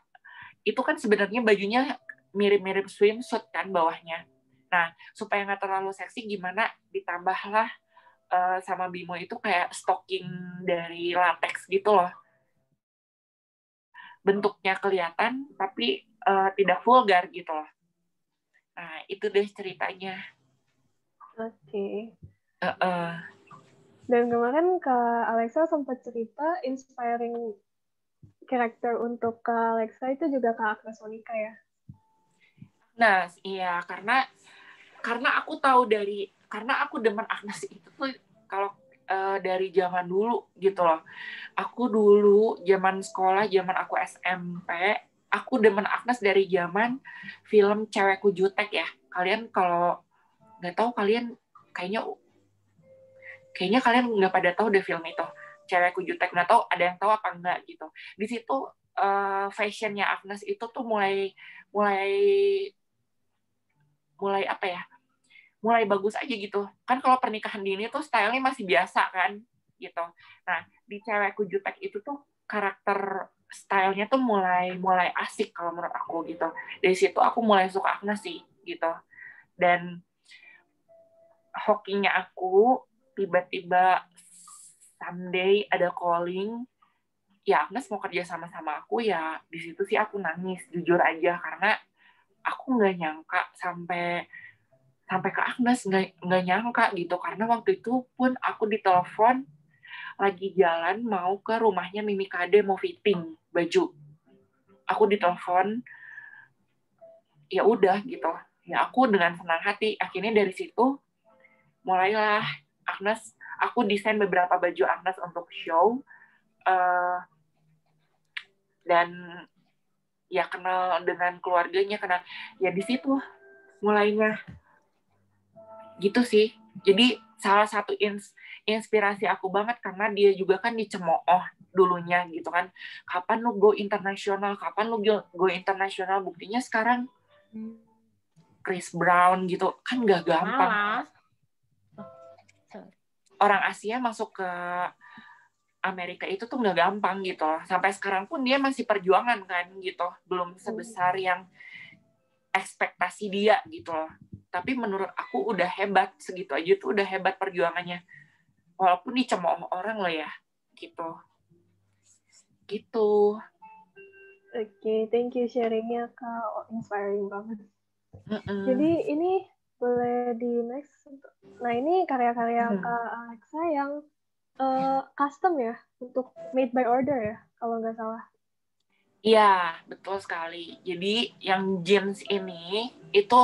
Itu kan sebenarnya bajunya mirip-mirip swimsuit kan bawahnya. Nah, supaya nggak terlalu seksi, gimana ditambahlah sama Bimo itu kayak stocking dari latex gitu loh. Bentuknya kelihatan, tapi tidak vulgar gitu loh. Nah, itu deh ceritanya. Oke. Uh-uh. Dan kemarin Kak Alexa sempat cerita inspiring karakter untuk Kak Alexa itu juga Kak Agnes Monica ya? Nah, iya, karena aku tahu karena aku demen Agnes itu tuh kalau dari zaman dulu gitu loh. Aku dulu zaman sekolah, zaman aku SMP, aku demen Agnes dari zaman film Cewekku Jutek ya. Kalian kalau nggak tahu, kalian kayaknya kalian nggak pada tahu deh film itu. Cewekku Jutek, nggak tahu ada yang tahu apa enggak gitu. Di situ fashionnya Agnes itu tuh mulai apa ya? Mulai bagus aja gitu. Kan kalau pernikahan dini tuh stylenya masih biasa kan gitu. Nah, di Cewekku Jutek itu tuh karakter stylenya tuh mulai asik kalau menurut aku gitu. Dari situ aku mulai suka Agnes sih gitu. Dan hokinya aku tiba-tiba someday ada calling, ya Agnes mau kerja sama aku, ya di situ sih aku nangis jujur aja, karena aku nggak nyangka sampai ke Agnes, nggak nyangka gitu, karena waktu itu pun aku ditelepon lagi jalan mau ke rumahnya Mimi Kade mau fitting baju, aku ditelepon, ya udah gitu, ya aku dengan senang hati akhirnya dari situ mulailah Agnes, aku desain beberapa baju Agnes untuk show, dan ya kenal dengan keluarganya, kenal ya di situ mulainya gitu sih. Jadi salah satu inspirasi aku banget karena dia juga kan dicemooh dulunya gitu kan, kapan lu go internasional, buktinya sekarang Chris Brown gitu kan, nggak gampang. Orang Asia masuk ke Amerika itu tuh nggak gampang gitu loh. Sampai sekarang pun dia masih perjuangan kan gitu, belum sebesar yang ekspektasi dia gitu loh. Tapi menurut aku udah hebat, segitu aja tuh udah hebat perjuangannya. Walaupun dicemooh orang loh ya, gitu. Gitu. Oke, thank you sharingnya Kak, inspiring banget. Jadi ini boleh di next. Nah ini karya-karya Kak Alexa yang custom ya, untuk made by order ya, kalau nggak salah. Iya, betul sekali. Jadi yang jeans ini itu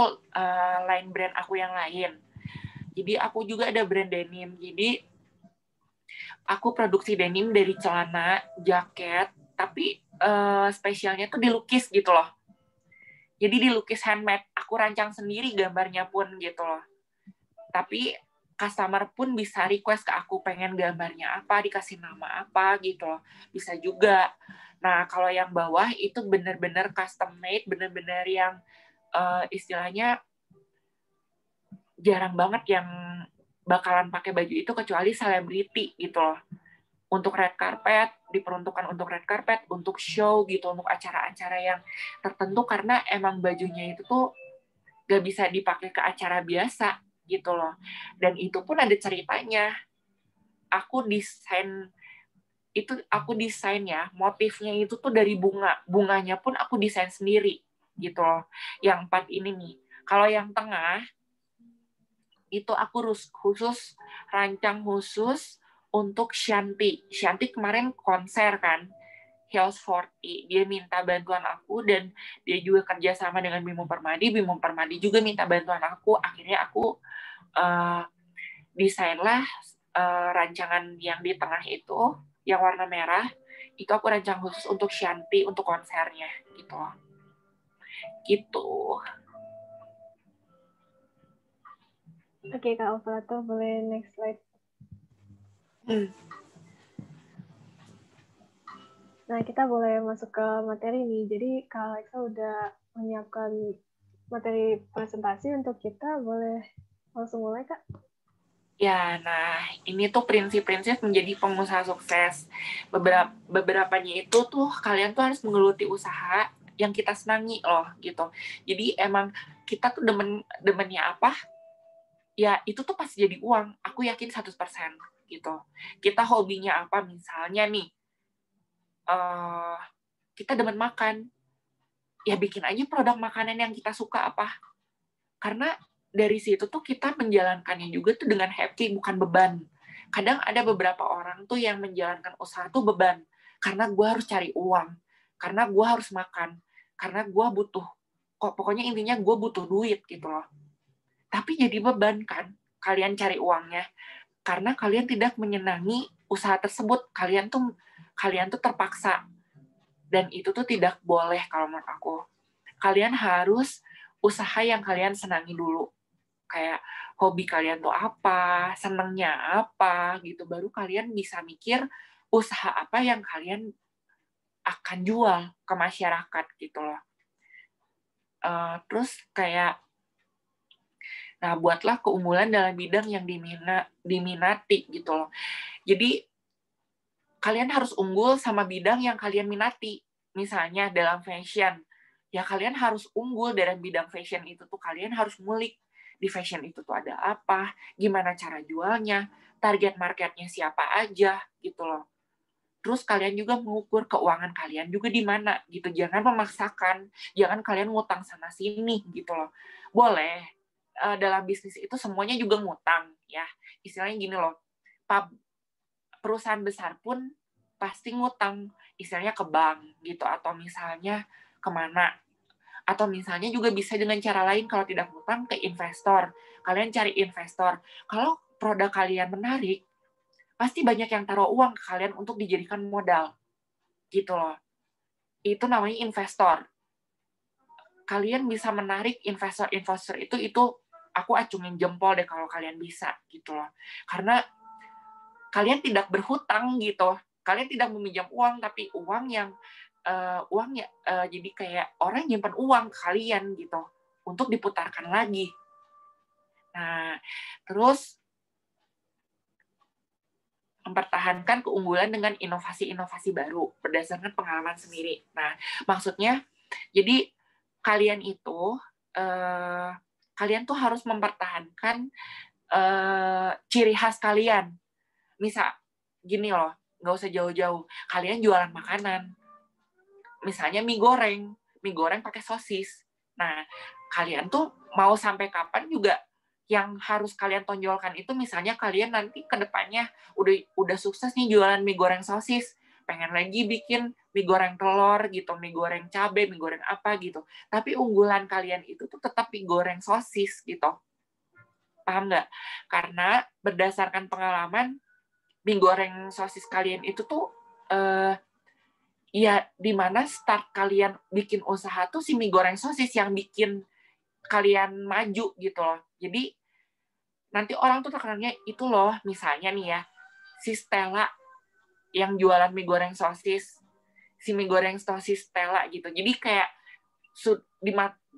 line brand aku yang lain. Jadi aku juga ada brand denim. Jadi aku produksi denim dari celana, jaket, tapi spesialnya tuh dilukis gitu loh. Jadi dilukis handmade, aku rancang sendiri gambarnya pun gitu loh. Tapi customer pun bisa request ke aku pengen gambarnya apa, dikasih nama apa gitu loh. Bisa juga. Nah, kalau yang bawah itu bener-bener custom made, bener-bener yang istilahnya jarang banget yang bakalan pakai baju itu kecuali selebriti gitu loh. Untuk red carpet, diperuntukkan untuk red carpet, untuk show gitu, untuk acara-acara yang tertentu karena emang bajunya itu tuh gak bisa dipakai ke acara biasa gitu loh. Dan itu pun ada ceritanya. Aku desain ya, motifnya itu tuh dari bunga. Bunganya pun aku desain sendiri gitu loh. Yang 4 ini nih. Kalau yang tengah itu aku khusus rancang khusus untuk Shanti. Shanti kemarin konser kan, Hills 40. Dia minta bantuan aku dan dia juga kerja sama dengan Bimo Permadi. Bimo Permadi juga minta bantuan aku. Akhirnya aku desainlah rancangan yang di tengah itu, yang warna merah. Itu aku rancang khusus untuk Shanti untuk konsernya gitu. Gitu. Oke, Kak Operator, boleh next slide. Nah, kita boleh masuk ke materi nih. Jadi, Kak Alexa udah menyiapkan materi presentasi untuk kita. Boleh langsung mulai, Kak? Ya, nah ini tuh prinsip-prinsip menjadi pengusaha sukses. Beberapanya itu tuh kalian tuh harus menggeluti usaha yang kita senangi loh gitu. Jadi emang kita tuh demennya apa, ya itu tuh pasti jadi uang. Aku yakin 100% gitu. Kita hobinya apa misalnya nih, kita demen makan, ya bikin aja produk makanan yang kita suka apa. Karena dari situ tuh kita menjalankannya juga tuh dengan happy, bukan beban. Kadang ada beberapa orang tuh yang menjalankan usaha tuh beban. Karena gue harus cari uang. Karena gue harus makan. Karena gue butuh. Pokoknya intinya gue butuh duit gitu loh. Tapi jadi beban kan kalian cari uangnya. Karena kalian tidak menyenangi usaha tersebut. Kalian tuh terpaksa. Dan itu tuh tidak boleh kalau menurut aku. Kalian harus usaha yang kalian senangi dulu. Kayak hobi kalian tuh apa, senengnya apa gitu, baru kalian bisa mikir usaha apa yang kalian akan jual ke masyarakat gitu loh. Terus kayak, nah buatlah keunggulan dalam bidang yang diminati gitu loh. Jadi kalian harus unggul sama bidang yang kalian minati. Misalnya dalam fashion, ya kalian harus unggul dalam bidang fashion itu tuh, kalian harus ngulik di fashion itu tuh ada apa, gimana cara jualnya, target marketnya siapa aja gitu loh. Terus kalian juga mengukur keuangan kalian juga di mana gitu. Jangan memaksakan, jangan kalian ngutang sana sini gitu loh. Boleh dalam bisnis itu semuanya juga ngutang ya. Istilahnya gini loh. Perusahaan besar pun pasti ngutang, istilahnya ke bank gitu, atau misalnya kemana. Atau misalnya juga bisa dengan cara lain, kalau tidak ngutang ke investor. Kalian cari investor. Kalau produk kalian menarik, pasti banyak yang taruh uang ke kalian untuk dijadikan modal. Gitu loh. Itu namanya investor. Kalian bisa menarik investor-investor itu aku acungin jempol deh kalau kalian bisa gitu loh. Karena kalian tidak berhutang gitu. Kalian tidak meminjam uang, tapi uang yang jadi kayak orang nyimpan uang ke kalian gitu untuk diputarkan lagi. Nah, terus mempertahankan keunggulan dengan inovasi-inovasi baru berdasarkan pengalaman sendiri. Nah, maksudnya jadi kalian tuh harus mempertahankan ciri khas kalian. Misal gini loh, nggak usah jauh-jauh. Kalian jualan makanan, misalnya mie goreng pakai sosis. Nah, kalian tuh mau sampai kapan juga yang harus kalian tonjolkan itu, misalnya kalian nanti ke depannya udah sukses nih jualan mie goreng sosis, pengen lagi bikin mie goreng telur gitu, mie goreng cabai, mie goreng apa gitu. Tapi unggulan kalian itu tuh tetap mie goreng sosis gitu. Paham nggak? Karena berdasarkan pengalaman, mie goreng sosis kalian itu tuh ya di mana start kalian bikin usaha tuh si mie goreng sosis yang bikin kalian maju gitu loh. Jadi nanti orang tuh terkenalnya itu loh, misalnya nih ya, si Stella yang jualan mie goreng sosis, si mie goreng sosis Stella gitu. Jadi kayak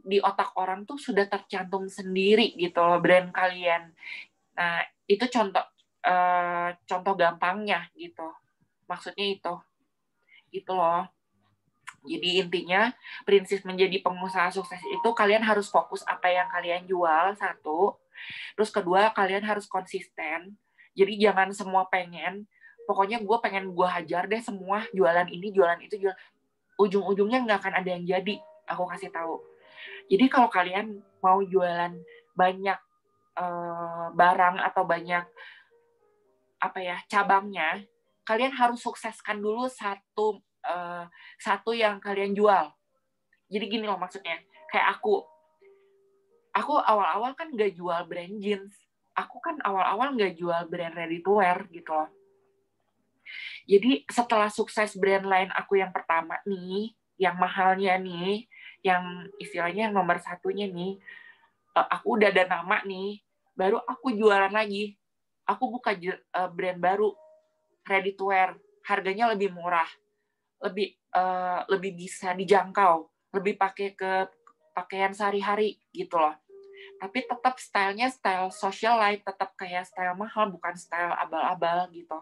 di otak orang tuh sudah tercantum sendiri gitu loh brand kalian. Nah, itu contoh gampangnya gitu. Maksudnya itu. Gitu loh. Jadi intinya prinsip menjadi pengusaha sukses itu kalian harus fokus apa yang kalian jual, satu. Terus kedua, kalian harus konsisten. Jadi jangan semua pengen, pokoknya gue pengen gue hajar deh semua jualan ini, jualan itu, jualan. Ujung-ujungnya nggak akan ada yang jadi, aku kasih tahu. Jadi kalau kalian mau jualan banyak barang atau banyak apa ya cabangnya, kalian harus sukseskan dulu satu yang kalian jual. Jadi gini loh maksudnya, kayak aku awal-awal kan nggak jual brand jeans, aku kan awal-awal nggak jual brand ready to wear gitu loh. Jadi setelah sukses brand lain aku yang pertama nih, yang mahalnya nih, yang istilahnya yang nomor satunya nih, aku udah ada nama nih, baru aku jualan lagi. Aku buka brand baru, ready to wear, harganya lebih murah, lebih bisa dijangkau, lebih pakai ke pakaian sehari-hari gitu loh. Tapi tetap stylenya style socialite, tetap kayak style mahal, bukan style abal-abal gitu.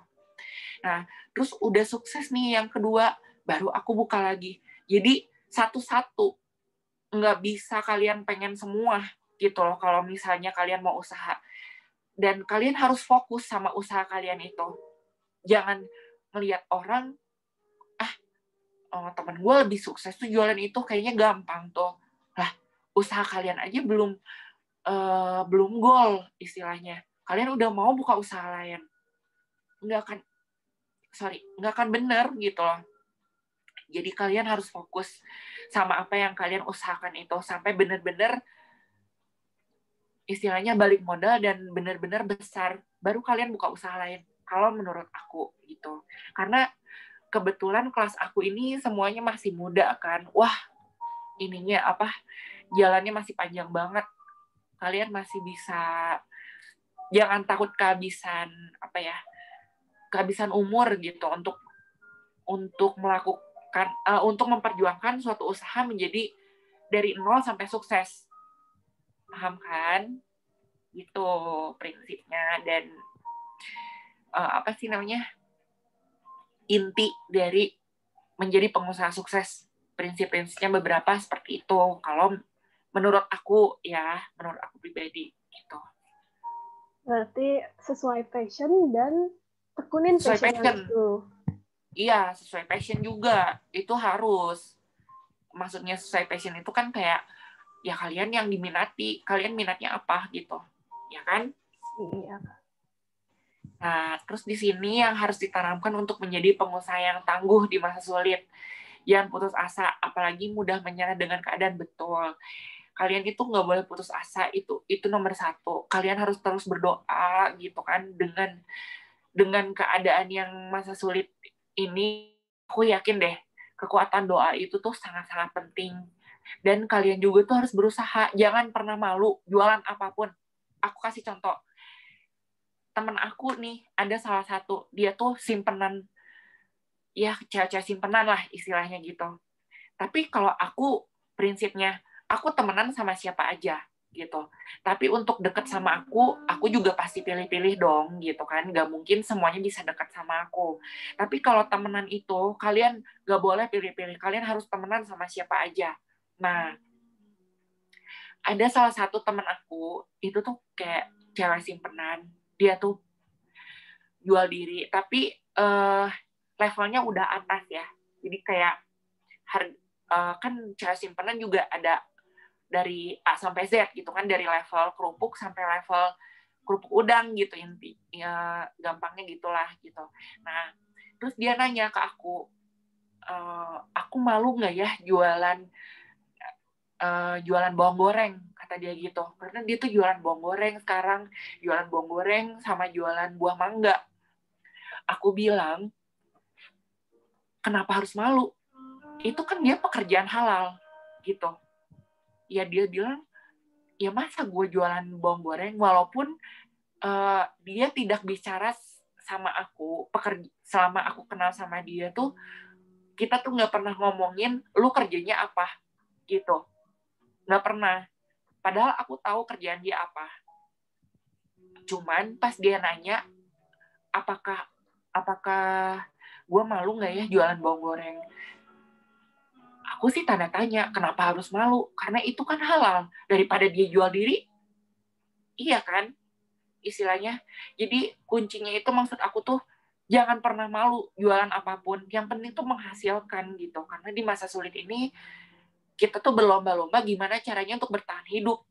Nah, terus udah sukses nih yang kedua, baru aku buka lagi. Jadi satu-satu, nggak bisa kalian pengen semua gitu loh kalau misalnya kalian mau usaha. Dan kalian harus fokus sama usaha kalian itu. Jangan melihat orang, teman gue lebih sukses tuh jualan itu kayaknya gampang tuh. Lah, usaha kalian aja belum goal istilahnya. Kalian udah mau buka usaha lain. Nggak akan bener gitu loh. Jadi kalian harus fokus sama apa yang kalian usahakan itu sampai bener-bener istilahnya balik modal dan bener-bener besar. Baru kalian buka usaha lain. Kalau menurut aku gitu. Karena kebetulan kelas aku ini semuanya masih muda kan. Wah, jalannya masih panjang banget. Kalian masih bisa, jangan takut kehabisan umur gitu untuk melakukan untuk memperjuangkan suatu usaha menjadi dari nol sampai sukses. Paham kan? Gitu prinsipnya dan inti dari menjadi pengusaha sukses. Prinsip-prinsipnya beberapa seperti itu. Kalau menurut aku pribadi gitu. Berarti sesuai passion dan tekunin passion itu. Iya, sesuai passion juga. Itu harus. Maksudnya sesuai passion itu kan kayak ya kalian yang diminati, kalian minatnya apa gitu. Ya kan? Iya. Nah, terus di sini yang harus ditanamkan untuk menjadi pengusaha yang tangguh di masa sulit. Jangan putus asa, apalagi mudah menyerah dengan keadaan. Betul. Kalian itu nggak boleh putus asa, itu nomor satu. Kalian harus terus berdoa gitu kan dengan keadaan yang masa sulit ini. Aku yakin deh kekuatan doa itu tuh sangat-sangat penting. Dan kalian juga tuh harus berusaha, jangan pernah malu jualan apapun. Aku kasih contoh. Temen aku nih ada salah satu, dia tuh simpenan, ya cewek-cewek simpenan lah istilahnya gitu. Tapi kalau aku prinsipnya aku temenan sama siapa aja gitu. Tapi untuk deket sama aku juga pasti pilih-pilih dong gitu kan. Gak mungkin semuanya bisa deket sama aku. Tapi kalau temenan itu kalian gak boleh pilih-pilih. Kalian harus temenan sama siapa aja. Nah, ada salah satu temen aku itu tuh kayak cewek simpenan. Dia tuh jual diri, tapi levelnya udah atas ya. Jadi kayak kan cewek simpenan juga ada dari A sampai Z gitu kan, dari level kerupuk sampai level kerupuk udang gitu, ya gampangnya gitulah gitu. Nah, terus dia nanya ke aku malu nggak ya jualan bawang goreng, kata dia gitu. Karena dia tuh jualan bawang goreng sekarang, jualan bawang goreng sama jualan buah mangga. Aku bilang, kenapa harus malu? itu kan dia pekerjaan halal gitu. Ya dia bilang, ya masa gue jualan bawang goreng, walaupun dia tidak bicara sama aku, selama aku kenal sama dia tuh, kita tuh nggak pernah ngomongin lu kerjanya apa gitu, nggak pernah. Padahal aku tahu kerjaan dia apa. Cuman pas dia nanya, apakah gue malu nggak ya jualan bawang goreng? Aku sih tanda tanya, kenapa harus malu? Karena itu kan halal. Daripada dia jual diri, iya kan? Istilahnya. Jadi kuncinya itu maksud aku tuh, jangan pernah malu jualan apapun. Yang penting tuh menghasilkan gitu. Karena di masa sulit ini, kita tuh berlomba-lomba gimana caranya untuk bertahan hidup.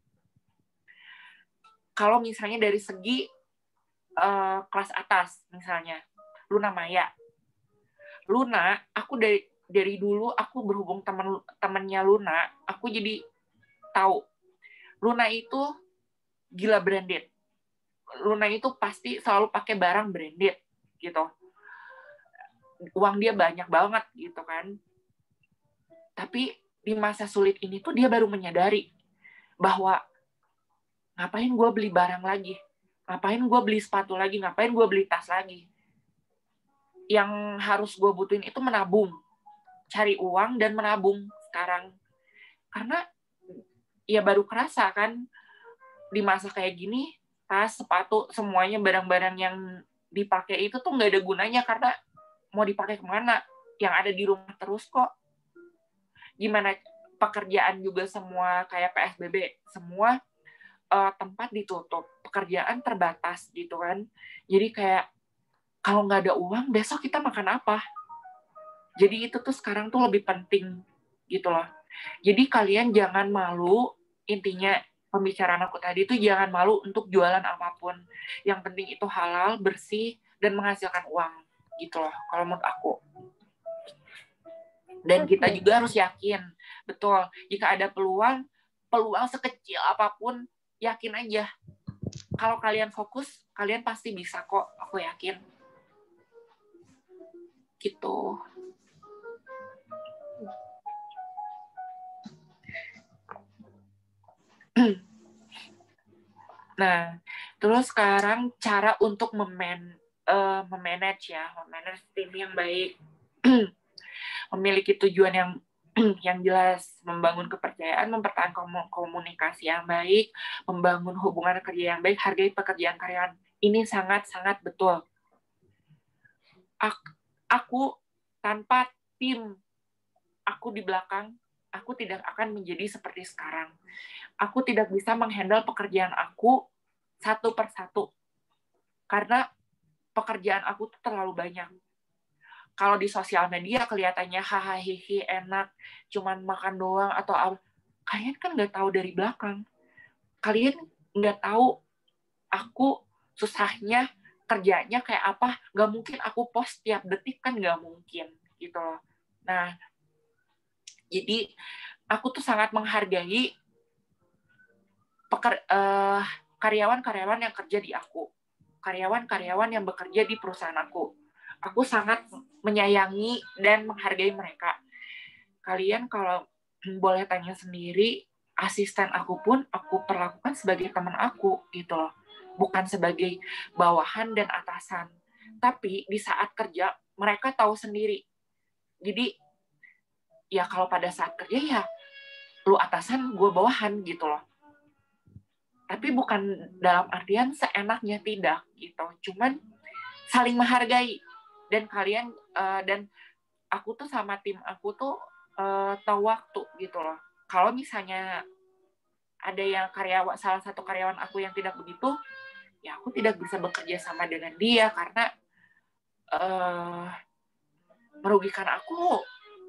Kalau misalnya dari segi kelas atas, misalnya, Luna Maya. Luna, aku dari dulu aku berhubung temannya Luna, aku jadi tahu Luna itu gila branded. Luna itu pasti selalu pakai barang branded gitu. Uang dia banyak banget gitu kan. Tapi di masa sulit ini tuh dia baru menyadari bahwa ngapain gue beli barang lagi? Ngapain gue beli sepatu lagi? Ngapain gue beli tas lagi? Yang harus gue butuhin itu menabung. Cari uang dan menabung sekarang. Karena ya baru kerasa kan di masa kayak gini, tas, sepatu, semuanya barang-barang yang dipakai itu tuh nggak ada gunanya karena mau dipakai kemana? Yang ada di rumah terus kok. Gimana pekerjaan juga semua kayak PSBB, semua tempat ditutup, pekerjaan terbatas gitu kan. Jadi kayak kalau nggak ada uang, besok kita makan apa? Jadi itu tuh sekarang tuh lebih penting gitu loh. Jadi kalian jangan malu, intinya pembicaraan aku tadi itu jangan malu untuk jualan apapun. Yang penting itu halal, bersih, dan menghasilkan uang gitu loh kalau menurut aku. Dan kita juga harus yakin, betul, jika ada peluang sekecil apapun, yakin aja. Kalau kalian fokus, kalian pasti bisa kok, aku yakin. Gitu. Nah, terus sekarang cara untuk memanage tim yang baik, memiliki tujuan yang jelas, membangun kepercayaan, mempertahankan komunikasi yang baik, membangun hubungan kerja yang baik, hargai pekerjaan karyawan. Ini sangat-sangat betul. Aku tanpa tim aku di belakang, aku tidak akan menjadi seperti sekarang. Aku tidak bisa menghandle pekerjaan aku satu persatu. Karena pekerjaan aku tuh terlalu banyak. Kalau di sosial media kelihatannya hahaha enak, cuman makan doang atau apa. Kalian kan nggak tahu dari belakang. Kalian nggak tahu aku susahnya, kerjanya kayak apa. Nggak mungkin aku post tiap detik, kan nggak mungkin gitu loh. Nah, jadi aku tuh sangat menghargai karyawan-karyawan yang kerja di aku, karyawan-karyawan yang bekerja di perusahaan aku. Aku sangat menyayangi dan menghargai mereka. Kalian kalau boleh tanya sendiri, asisten aku pun aku perlakukan sebagai teman aku gitu loh, bukan sebagai bawahan dan atasan. Tapi di saat kerja mereka tahu sendiri. Jadi ya kalau pada saat kerja ya lu atasan, gue bawahan gitu loh. Tapi bukan dalam artian seenaknya, tidak gitu. Cuman saling menghargai. Dan kalian dan aku tuh sama tim aku tuh tahu waktu gitu loh. Kalau misalnya ada yang salah satu karyawan aku yang tidak begitu, ya aku tidak bisa bekerja sama dengan dia karena merugikan aku,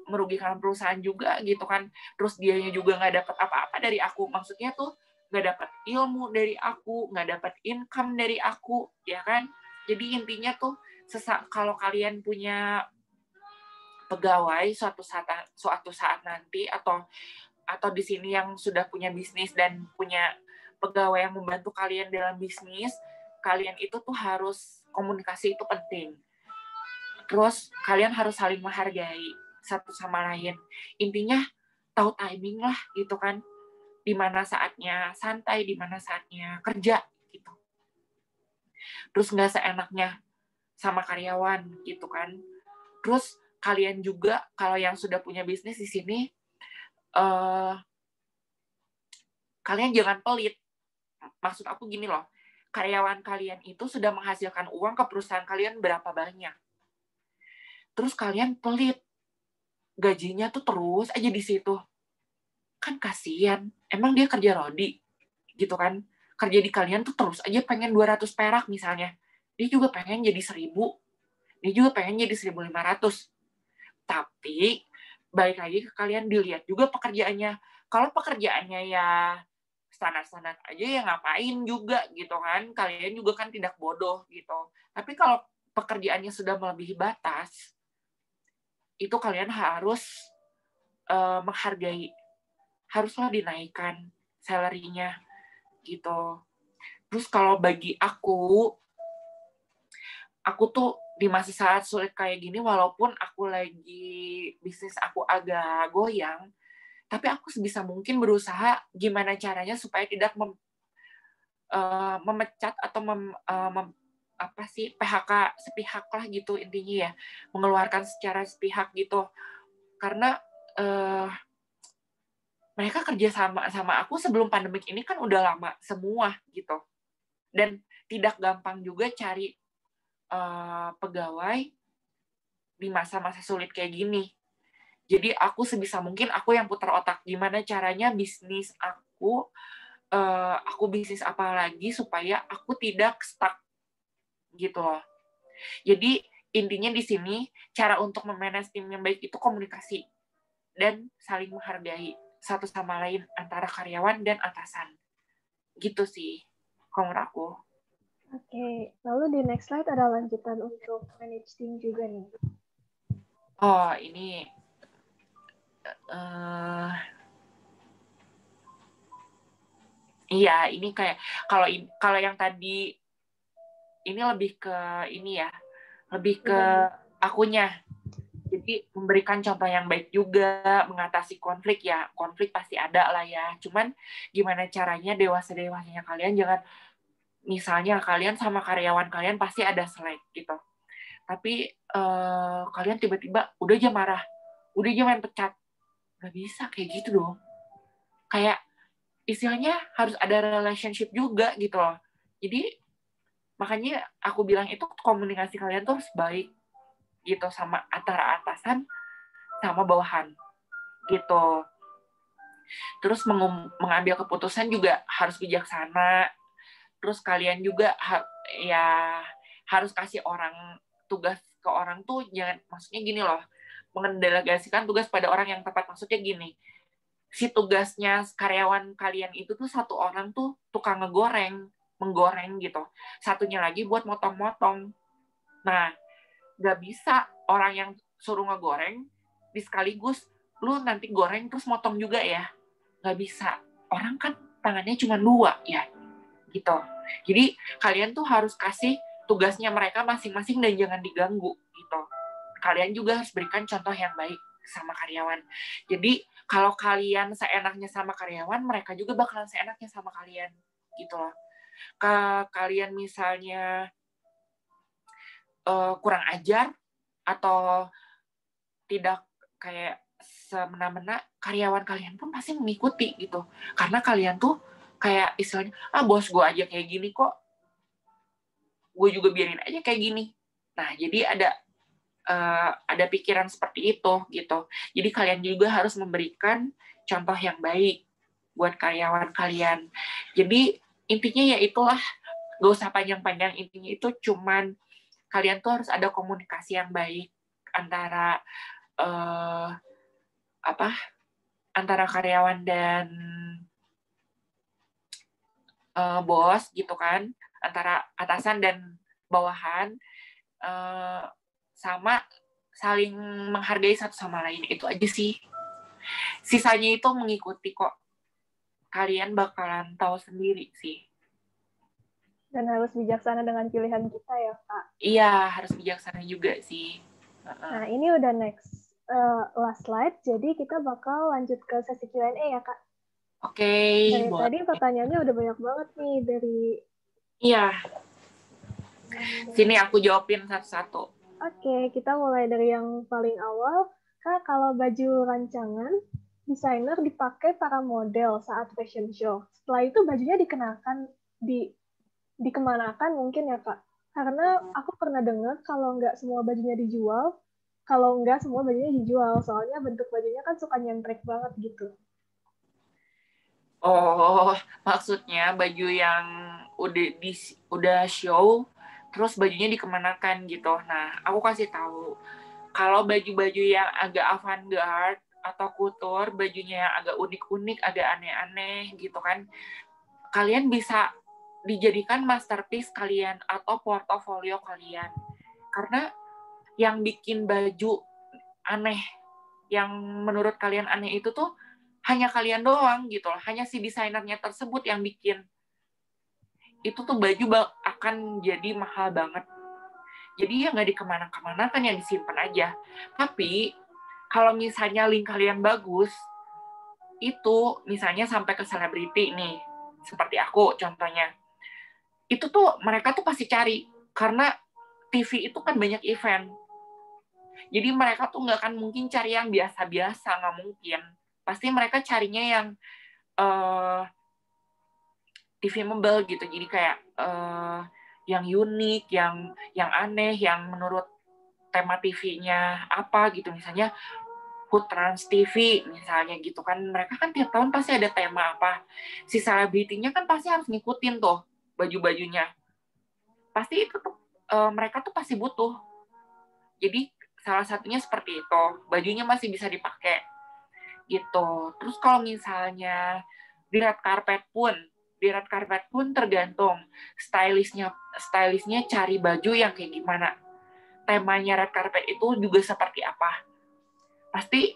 merugikan perusahaan juga gitu kan. Terus dianya juga nggak dapat apa-apa dari aku. Maksudnya tuh nggak dapat ilmu dari aku, nggak dapat income dari aku, ya kan? Jadi intinya tuh kalau kalian punya pegawai suatu saat nanti atau di sini yang sudah punya bisnis dan punya pegawai yang membantu kalian dalam bisnis, kalian itu tuh harus komunikasi itu penting. Terus kalian harus saling menghargai. satu sama lain. Intinya tahu timing lah gitu kan, di mana saatnya santai, di mana saatnya kerja gitu. Terus nggak seenaknya sama karyawan gitu kan. Terus kalian juga kalau yang sudah punya bisnis di sini, kalian jangan pelit. Maksud aku gini loh, karyawan kalian itu sudah menghasilkan uang ke perusahaan kalian berapa banyak. Terus kalian pelit, gajinya tuh terus aja di situ. Kan kasihan, emang dia kerja rodi gitu kan. Kerja di kalian tuh terus aja pengen 200 perak misalnya. Dia juga pengen jadi 1.000, dia juga pengen jadi 1.500. Tapi balik lagi ke kalian, dilihat juga pekerjaannya. Kalau pekerjaannya ya standar-standar aja, ya ngapain juga gitu kan. Kalian juga kan tidak bodoh gitu. Tapi kalau pekerjaannya sudah melebihi batas, itu kalian harus menghargai. Haruslah dinaikkan salary-nya gitu. Terus kalau bagi aku tuh di masa saat sulit kayak gini, walaupun aku lagi bisnis aku agak goyang, tapi aku sebisa mungkin berusaha gimana caranya supaya tidak memecat atau PHK sepihak lah gitu intinya ya, mengeluarkan secara sepihak gitu, karena mereka kerja sama aku sebelum pandemik ini kan udah lama semua gitu, dan tidak gampang juga cari pegawai di masa-masa sulit kayak gini. Jadi aku sebisa mungkin aku yang putar otak gimana caranya bisnis aku bisnis apa lagi supaya aku tidak stuck gitu loh. Jadi intinya di sini cara untuk memanage tim yang baik itu komunikasi dan saling menghargai satu sama lain antara karyawan dan atasan. Gitu sih menurut aku. Oke, lalu di next slide ada lanjutan untuk manage team juga nih. Oh, ini iya, ini kayak kalau yang tadi ini lebih ke ini ya, lebih ke akunya. Jadi memberikan contoh yang baik juga, mengatasi konflik ya. Konflik pasti ada lah ya. Cuman gimana caranya dewasa-dewasanya kalian jangan, misalnya kalian sama karyawan kalian pasti ada slack gitu. Tapi kalian tiba-tiba udah aja marah, udah aja main pecat. Gak bisa kayak gitu dong. Kayak istilahnya harus ada relationship juga gitu loh. Jadi makanya aku bilang itu komunikasi kalian tuh harus baik gitu sama antara atasan sama bawahan gitu. Terus mengambil keputusan juga harus bijaksana. Terus kalian juga harus kasih tugas ke orang tuh, jangan, maksudnya gini loh, mendelegasikan tugas pada orang yang tepat. Maksudnya gini, si tugasnya karyawan kalian itu tuh satu orang tuh tukang menggoreng gitu. Satunya lagi buat motong-motong. Nah, nggak bisa orang yang suruh ngegoreng di sekaligus lu nanti goreng terus motong juga ya. Nggak bisa. Orang kan tangannya cuma 2 ya. Gitu. Jadi kalian tuh harus kasih tugasnya mereka masing-masing dan jangan diganggu gitu. Kalian juga harus berikan contoh yang baik sama karyawan. Jadi kalau kalian seenaknya sama karyawan, mereka juga bakalan seenaknya sama kalian gitu loh. Kalian misalnya kurang ajar atau tidak kayak semena-mena, karyawan kalian pun pasti mengikuti gitu. Karena kalian tuh kayak istilahnya, bos gue aja kayak gini kok, gue juga biarin aja kayak gini. Nah, jadi ada pikiran seperti itu gitu. Jadi kalian juga harus memberikan contoh yang baik buat karyawan kalian. Jadi intinya ya itulah, gak usah panjang-panjang, intinya itu cuman kalian tuh harus ada komunikasi yang baik antara antara karyawan dan bos gitu kan, antara atasan dan bawahan, sama saling menghargai satu sama lain. Itu aja sih. Sisanya itu mengikuti kok. Kalian bakalan tahu sendiri sih. Dan harus bijaksana dengan pilihan kita ya, Kak. Iya, harus bijaksana juga sih. Nah, ini udah next last slide, jadi kita bakal lanjut ke sesi Q&A ya, Kak. Oke, Dari boleh. tadi pertanyaannya udah banyak banget nih dari... Iya. Sini aku jawabin satu-satu. Oke, kita mulai dari yang paling awal. Kak, kalau baju rancangan, desainer dipakai para model saat fashion show. Setelah itu bajunya dikemanakan mungkin ya, Kak? Karena aku pernah dengar kalau nggak semua bajunya dijual, soalnya bentuk bajunya kan suka nyentrik banget gitu. Oh, maksudnya baju yang udah show, terus bajunya dikemanakan gitu. Nah, aku kasih tahu. Kalau baju-baju yang agak avant-garde atau couture, bajunya yang agak unik-unik, agak aneh-aneh gitu kan, kalian bisa dijadikan masterpiece kalian atau portofolio kalian. Karena yang bikin baju aneh, yang menurut kalian aneh itu tuh hanya kalian doang gitu loh, hanya si desainernya tersebut yang bikin. Itu tuh baju akan jadi mahal banget. Jadi ya nggak dikemana-kemana kan, yang disimpan aja. Tapi kalau misalnya link kalian bagus, itu misalnya sampai ke selebriti nih, seperti aku contohnya, itu tuh mereka tuh pasti cari, karena TV itu kan banyak event. Jadi mereka tuh nggak akan mungkin cari yang biasa-biasa, nggak mungkin. Pasti mereka carinya yang TV-able gitu. Jadi kayak yang unik, yang aneh, yang menurut tema TV-nya apa gitu. Misalnya Hood Trans TV misalnya gitu kan. Mereka kan tiap tahun pasti ada tema apa. Si selebritinya kan pasti harus ngikutin tuh baju-bajunya. Pasti itu tuh mereka tuh pasti butuh. Jadi salah satunya seperti itu. Bajunya masih bisa dipakai gitu. Terus kalau misalnya di red carpet pun tergantung stylistnya cari baju yang kayak gimana. Temanya red carpet itu juga seperti apa. Pasti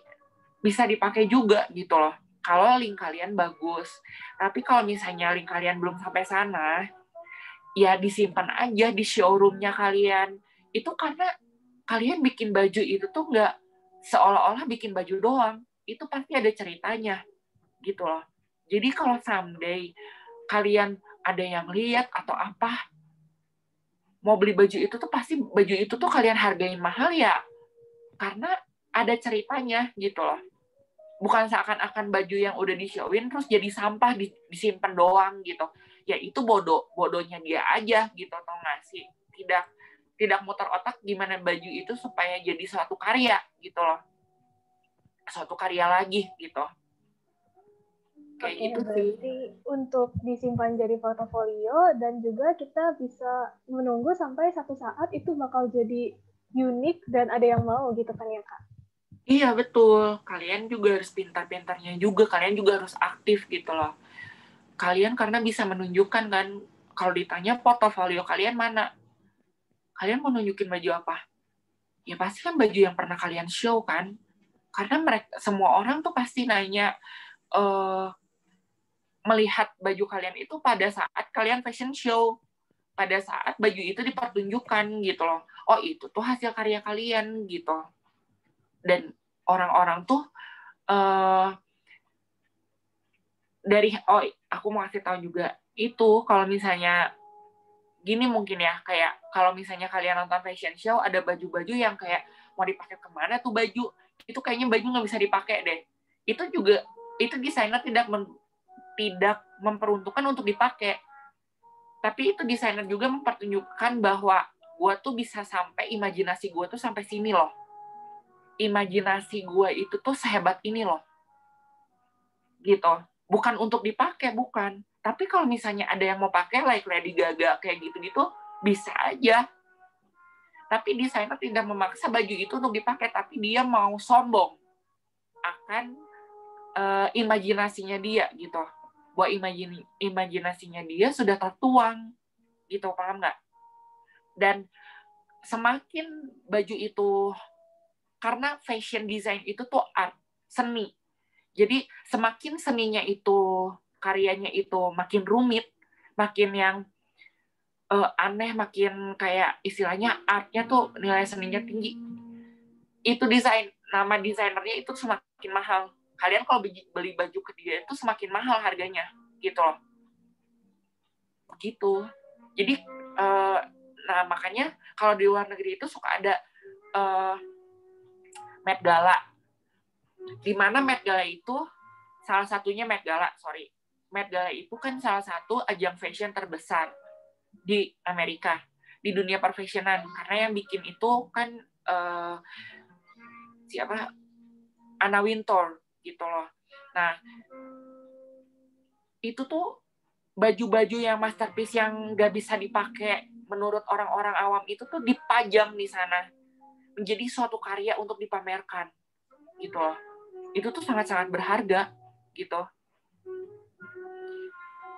bisa dipakai juga gitu loh. Kalau link kalian bagus. Tapi kalau misalnya link kalian belum sampai sana, ya disimpan aja di showroomnya kalian. Itu karena kalian bikin baju itu tuh nggak seolah-olah bikin baju doang. Itu pasti ada ceritanya gitu loh. Jadi kalau someday kalian ada yang lihat atau apa, mau beli baju itu tuh pasti baju itu tuh kalian hargain mahal ya, karena ada ceritanya gitu loh. Bukan seakan-akan baju yang udah di-showin terus jadi sampah disimpan doang gitu. Ya itu bodohnya dia aja gitu, tau nggak sih? Tidak muter otak gimana baju itu supaya jadi suatu karya gitu loh. Suatu karya lagi gitu. Kayak Oke, gitu sih. berarti untuk disimpan jadi portofolio dan juga kita bisa menunggu sampai satu saat itu bakal jadi unik dan ada yang mau gitu kan ya, Kak? Iya, betul. Kalian juga harus pintar-pintarnya juga. Kalian juga harus aktif gitu loh. Kalian karena bisa menunjukkan kan, kalau ditanya portofolio kalian mana, kalian mau nunjukin baju apa? Ya pasti kan baju yang pernah kalian show kan. Karena semua orang tuh pasti nanya, melihat baju kalian itu pada saat kalian fashion show. Pada saat baju itu dipertunjukkan gitu loh. Oh, itu tuh hasil karya kalian gitu. Dan orang-orang tuh aku mau kasih tahu juga, itu kalau misalnya gini mungkin ya, kayak kalau misalnya kalian nonton fashion show ada baju-baju yang kayak mau dipakai kemana tuh baju, itu kayaknya baju nggak bisa dipakai deh. Itu desainer tidak memperuntukkan untuk dipakai, tapi itu desainer juga mempertunjukkan bahwa gue tuh bisa sampai, imajinasi gue tuh sampai sini loh, imajinasi gue itu tuh sehebat ini loh gitu. Bukan untuk dipakai, bukan. Tapi kalau misalnya ada yang mau pakai like Lady Gaga kayak gitu-gitu, bisa aja. Tapi desainer tidak memaksa baju itu untuk dipakai, tapi dia mau sombong akan imajinasinya dia gitu. Bahwa imajinasinya dia sudah tertuang gitu, paham nggak? Dan semakin baju itu, karena fashion design itu tuh art, seni. Jadi semakin seninya itu, karyanya itu makin rumit, makin yang aneh, makin kayak istilahnya artnya tuh nilai seninya tinggi, itu nama desainernya itu semakin mahal. Kalian kalau beli baju ke dia itu semakin mahal harganya, gitu loh. Begitu. Jadi, nah makanya kalau di luar negeri itu suka ada Met Gala. Di mana Met Gala itu, salah satunya Met Gala itu kan salah satu ajang fashion terbesar di Amerika, di dunia perfashionan. Karena yang bikin itu kan siapa? Anna Wintour gitu loh. Nah, itu tuh baju-baju yang masterpiece yang nggak bisa dipakai menurut orang-orang awam itu tuh dipajang di sana menjadi suatu karya untuk dipamerkan gitu loh. Itu tuh sangat-sangat berharga gitu.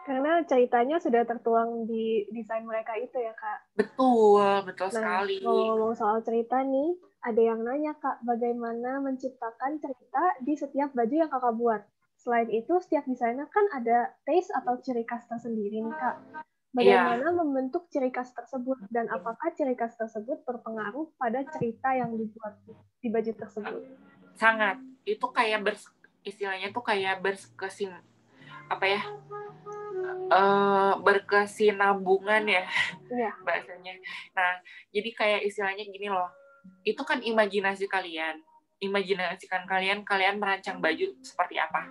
Karena ceritanya sudah tertuang di desain mereka itu ya, Kak. Betul Nah, sekali. ngomong-ngomong soal cerita nih, ada yang nanya, Kak, bagaimana menciptakan cerita di setiap baju yang Kakak buat? Selain itu, setiap desainer kan ada taste atau ciri khas tersendiri nih, Kak. Bagaimana membentuk ciri khas tersebut, dan apakah ciri khas tersebut berpengaruh pada cerita yang dibuat di baju tersebut? Sangat. Itu kayak istilahnya tuh kayak berkesinambungan ya bahasanya. Nah, jadi kayak istilahnya gini loh. Itu kan imajinasi kalian. Imajinasikan kalian merancang baju seperti apa.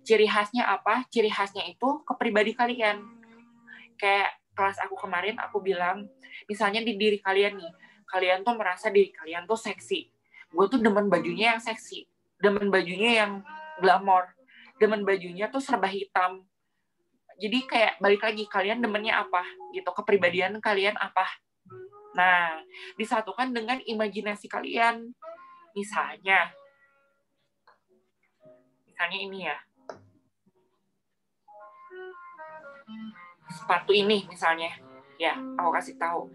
Ciri khasnya apa? Ciri khasnya itu ke pribadi kalian. Kayak kelas aku kemarin, aku bilang, misalnya di diri kalian nih, kalian tuh merasa diri kalian tuh seksi. Gue tuh demen bajunya yang seksi. Demen bajunya yang glamor. Demen bajunya tuh serba hitam. Jadi kayak balik lagi, kalian demennya apa gitu, kepribadian kalian apa. Nah, disatukan dengan imajinasi kalian. Misalnya ini ya, sepatu ini misalnya, ya aku kasih tahu.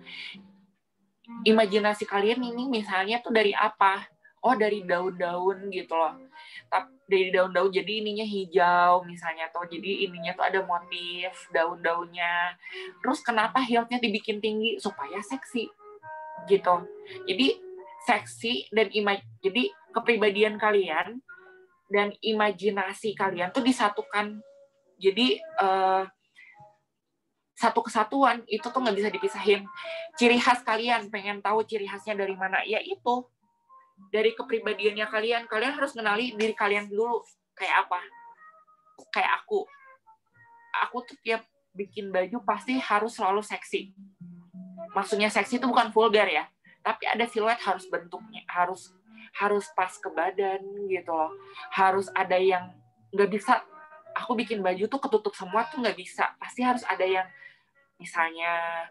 Imajinasi kalian ini misalnya tuh dari apa? Oh, dari daun-daun gitu loh. Dari daun-daun jadi ininya hijau misalnya, atau jadi ininya tuh ada motif daun-daunnya. Terus kenapa heelnya dibikin tinggi? Supaya seksi gitu. Jadi seksi dan jadi kepribadian kalian dan imajinasi kalian tuh disatukan. Jadi satu kesatuan itu tuh nggak bisa dipisahin. Ciri khas kalian, pengen tahu ciri khasnya dari mana? Ya itu, dari kepribadiannya kalian. Kalian harus kenali diri kalian dulu. Kayak apa? Kayak aku. Aku tuh tiap bikin baju pasti harus selalu seksi. Maksudnya seksi itu bukan vulgar ya. Tapi ada siluet, harus bentuknya. Harus pas ke badan gitu loh. Harus ada yang nggak bisa. Aku bikin baju tuh ketutup semua tuh nggak bisa. Pasti harus ada yang misalnya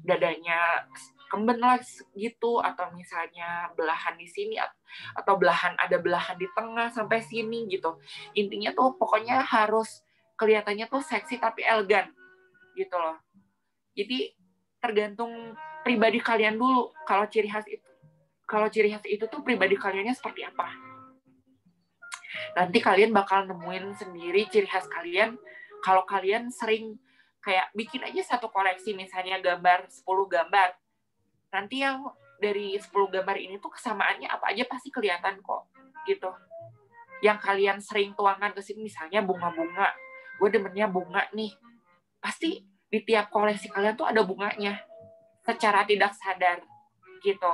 dadanya kemben lah gitu, atau misalnya belahan di sini, atau ada belahan di tengah sampai sini gitu. Intinya tuh pokoknya harus kelihatannya tuh seksi tapi elegan gitu loh. Jadi tergantung pribadi kalian dulu. Kalau ciri khas itu tuh pribadi kaliannya seperti apa. Nanti kalian bakal nemuin sendiri ciri khas kalian kalau kalian sering kayak bikin aja satu koleksi, misalnya 10 gambar. Nanti yang dari 10 gambar ini tuh kesamaannya apa aja pasti kelihatan kok gitu. Yang kalian sering tuangkan ke sini, misalnya bunga-bunga. Gue demennya bunga nih. Pasti di tiap koleksi kalian tuh ada bunganya. Secara tidak sadar gitu.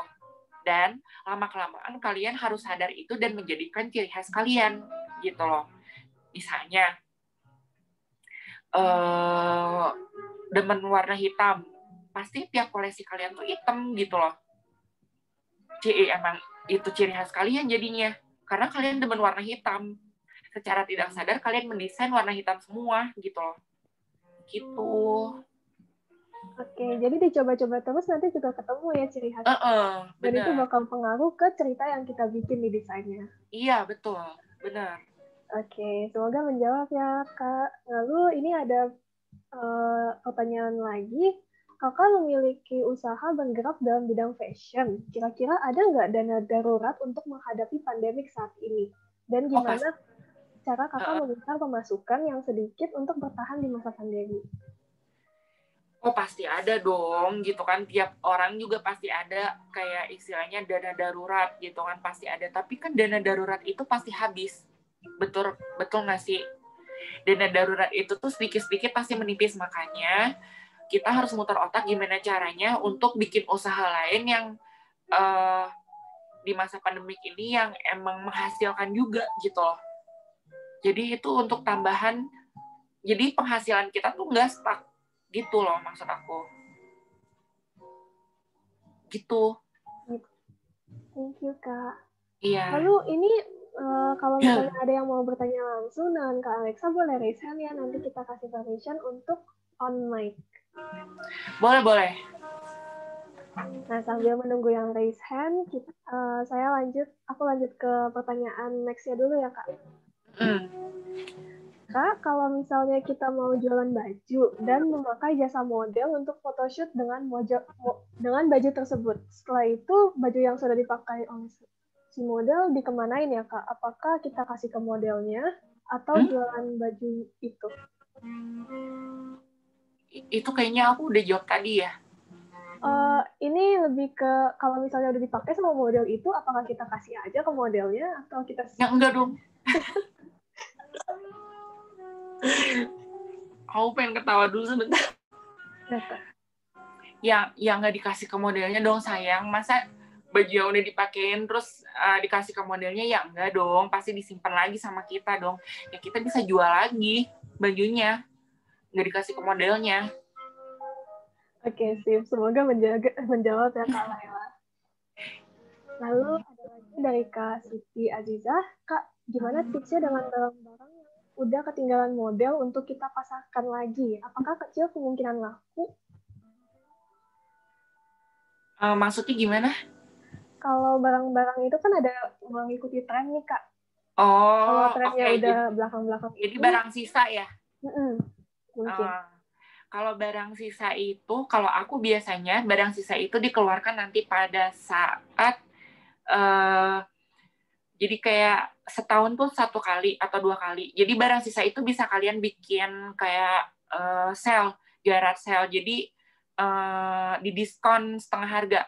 Dan lama-kelamaan kalian harus sadar itu dan menjadikan ciri khas kalian gitu loh. Misalnya demen warna hitam, pasti tiap koleksi kalian tuh hitam gitu loh. Emang itu ciri khas kalian jadinya, karena kalian demen warna hitam. Secara tidak sadar kalian mendesain warna hitam semua gitu loh. Gitu. Oke, jadi dicoba-coba terus nanti juga ketemu ya ciri khas. Dan itu bakal pengaruh ke cerita yang kita bikin di desainnya. Iya, betul. Benar. Oke, semoga menjawab ya, Kak. Lalu ini ada pertanyaan lagi. Kakak memiliki usaha bergerak dalam bidang fashion. Kira-kira ada nggak dana darurat untuk menghadapi pandemik saat ini? Dan gimana cara kakak memutar pemasukan yang sedikit untuk bertahan di masa pandemi? Oh pasti ada dong gitu kan, tiap orang juga pasti ada kayak istilahnya dana darurat gitu kan, pasti ada. Tapi kan dana darurat itu pasti habis, betul nggak sih? Dana darurat itu tuh sedikit-sedikit pasti menipis, makanya kita harus muter otak gimana caranya untuk bikin usaha lain yang di masa pandemik ini yang emang menghasilkan juga gitu loh. Jadi itu untuk tambahan, jadi penghasilan kita tuh nggak stuck gitu loh maksud aku. Gitu. Thank you, Kak. Iya. Lalu ini kalau misalnya ada yang mau bertanya langsung dengan Kak Alexa, boleh raise hand ya, nanti kita kasih permission untuk on mic. Boleh. Nah, sambil menunggu yang raise hand, aku lanjut ke pertanyaan next-nya dulu ya, Kak. Kak, kalau misalnya kita mau jualan baju dan memakai jasa model untuk photoshoot dengan baju tersebut, setelah itu baju yang sudah dipakai oleh si model dikemanain ya, Kak? Apakah kita kasih ke modelnya atau jualan baju itu? Itu kayaknya aku udah jawab tadi ya. Ini lebih ke kalau misalnya udah dipakai sama model itu, apakah kita kasih aja ke modelnya atau kita? Ya enggak dong. Aku pengen ketawa dulu sebentar. Ya nggak dikasih ke modelnya dong sayang. Masa baju yang udah dipakein terus dikasih ke modelnya? Ya enggak dong. Pasti disimpan lagi sama kita dong. Ya kita bisa jual lagi bajunya. Nggak dikasih ke modelnya. Oke, sip. Semoga menjawab ya Kak Laila. Lalu ada lagi dari Kak Siti Azizah. Kak, gimana tipsnya dengan barang-barang yang udah ketinggalan model untuk kita pasarkan lagi? Apakah kecil kemungkinan laku? Maksudnya gimana? Kalau barang-barang itu kan ada mengikuti tren nih, Kak. Oh, kalau trennya udah belakang-belakang jadi barang sisa ya? Mungkin. Kalau barang sisa itu, kalau aku biasanya barang sisa itu dikeluarkan nanti pada saat jadi kayak setahun tuh 1 kali atau 2 kali. Jadi barang sisa itu bisa kalian bikin kayak sale, garage sale. Jadi didiskon setengah harga.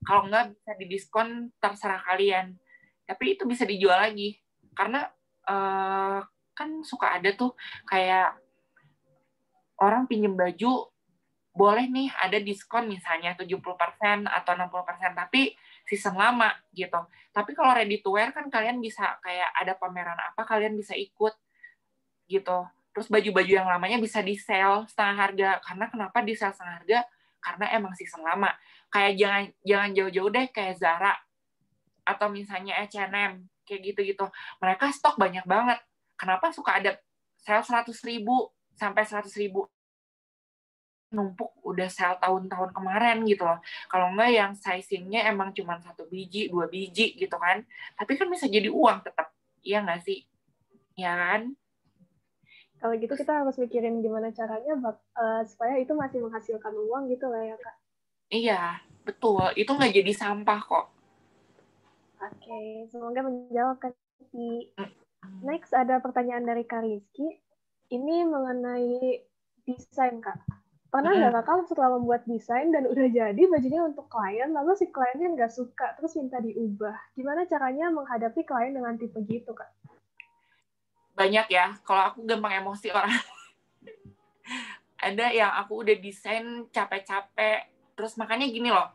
Kalau nggak bisa didiskon terserah kalian. Tapi itu bisa dijual lagi. Karena kan suka ada tuh kayak orang pinjem baju, boleh nih ada diskon misalnya 70% atau 60%, tapi season lama gitu. Tapi kalau ready to wear kan kalian bisa kayak ada pameran apa, kalian bisa ikut gitu. Terus baju-baju yang lamanya bisa di sell setengah harga. Karena kenapa di sell setengah harga? Karena emang season lama. Kayak jangan jauh-jauh deh kayak Zara atau misalnya H&M kayak gitu-gitu. Mereka stok banyak banget. Kenapa suka ada sell 100.000 sampai 100.000? Numpuk udah sel tahun-tahun kemarin gitu loh. Kalau enggak yang sizingnya emang cuma 1 biji, 2 biji gitu kan. Tapi kan bisa jadi uang tetap. Iya nggak sih? Ya kan? Kalau gitu kita harus mikirin gimana caranya supaya itu masih menghasilkan uang gitu lah ya, Kak. Iya, betul. Itu nggak jadi sampah kok. Oke, semoga menjawab Kak Siti. Next ada pertanyaan dari Kak Rizky. Ini mengenai desain, Kak. Pernah nggak Kakak setelah membuat desain dan udah jadi bajunya untuk klien, lalu si kliennya nggak suka, terus minta diubah? Gimana caranya menghadapi klien dengan tipe gitu, Kak? Banyak ya. Kalau aku gampang emosi orang. Ada yang aku udah desain capek-capek. Terus makanya gini loh.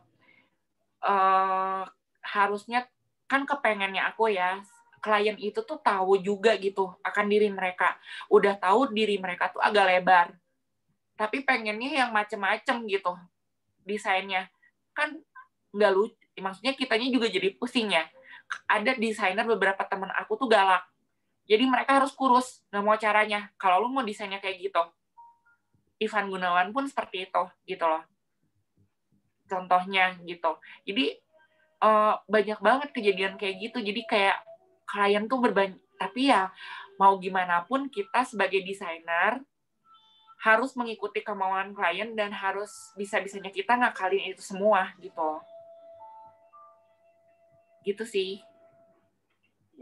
Harusnya kan kepengennya aku ya, klien itu tuh tahu juga gitu akan diri mereka. Udah tahu diri mereka tuh agak lebar. Tapi pengennya yang macem-macem gitu desainnya. Kan nggak lucu. Maksudnya kitanya juga jadi pusing ya. Ada desainer beberapa teman aku tuh galak. Jadi mereka harus kurus. Nggak mau caranya. Kalau lu mau desainnya kayak gitu. Ivan Gunawan pun seperti itu. Gitu loh. Contohnya gitu. Jadi banyak banget kejadian kayak gitu. Jadi kayak klien tuh berbanyak. Tapi ya mau gimana pun kita sebagai desainer harus mengikuti kemauan klien dan harus bisa-bisanya kita ngakalin itu semua gitu. Gitu sih.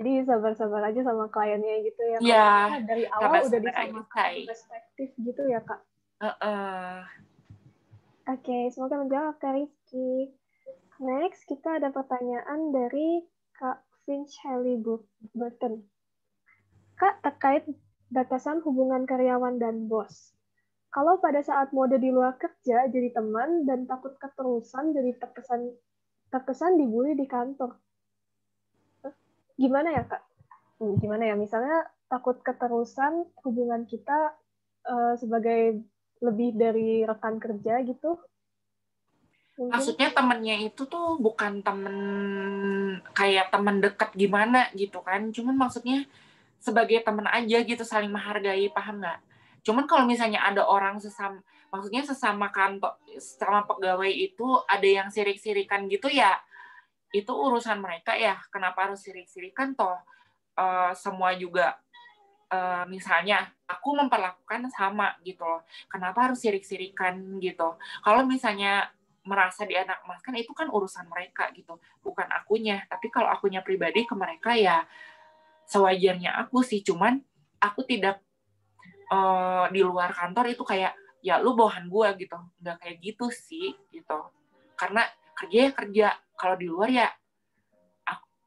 Jadi sabar-sabar aja sama kliennya gitu ya. Ya, dari awal udah disamakan selesai. perspektif gitu ya, Kak. Oke, semoga menjawab Kak Rizky. Next, kita ada pertanyaan dari Kak Vince Halliburton. Kak, terkait batasan hubungan karyawan dan bos. Kalau pada saat mode di luar kerja jadi teman dan takut keterusan jadi terkesan dibully di kantor. Gimana ya, Kak? Gimana ya? Misalnya takut keterusan hubungan kita sebagai lebih dari rekan kerja gitu. Mungkin. Maksudnya temennya itu tuh bukan temen kayak temen dekat gimana gitu kan. Cuman maksudnya sebagai temen aja gitu, saling menghargai, paham nggak? Cuman kalau misalnya ada orang maksudnya sesama kantor, sama pegawai itu ada yang sirik-sirikan gitu ya, itu urusan mereka ya. Kenapa harus sirik-sirikan toh? Semua juga misalnya aku memperlakukan sama gitu loh. Kenapa harus sirik-sirikan gitu? Kalau misalnya merasa dianak-emaskan itu kan urusan mereka gitu, bukan akunya. Tapi kalau akunya pribadi ke mereka ya sewajarnya aku sih. Cuman aku tidak di luar kantor itu kayak ya lu bawahan gue gitu, nggak kayak gitu sih gitu. Karena kerja ya kerja. Kalau di luar ya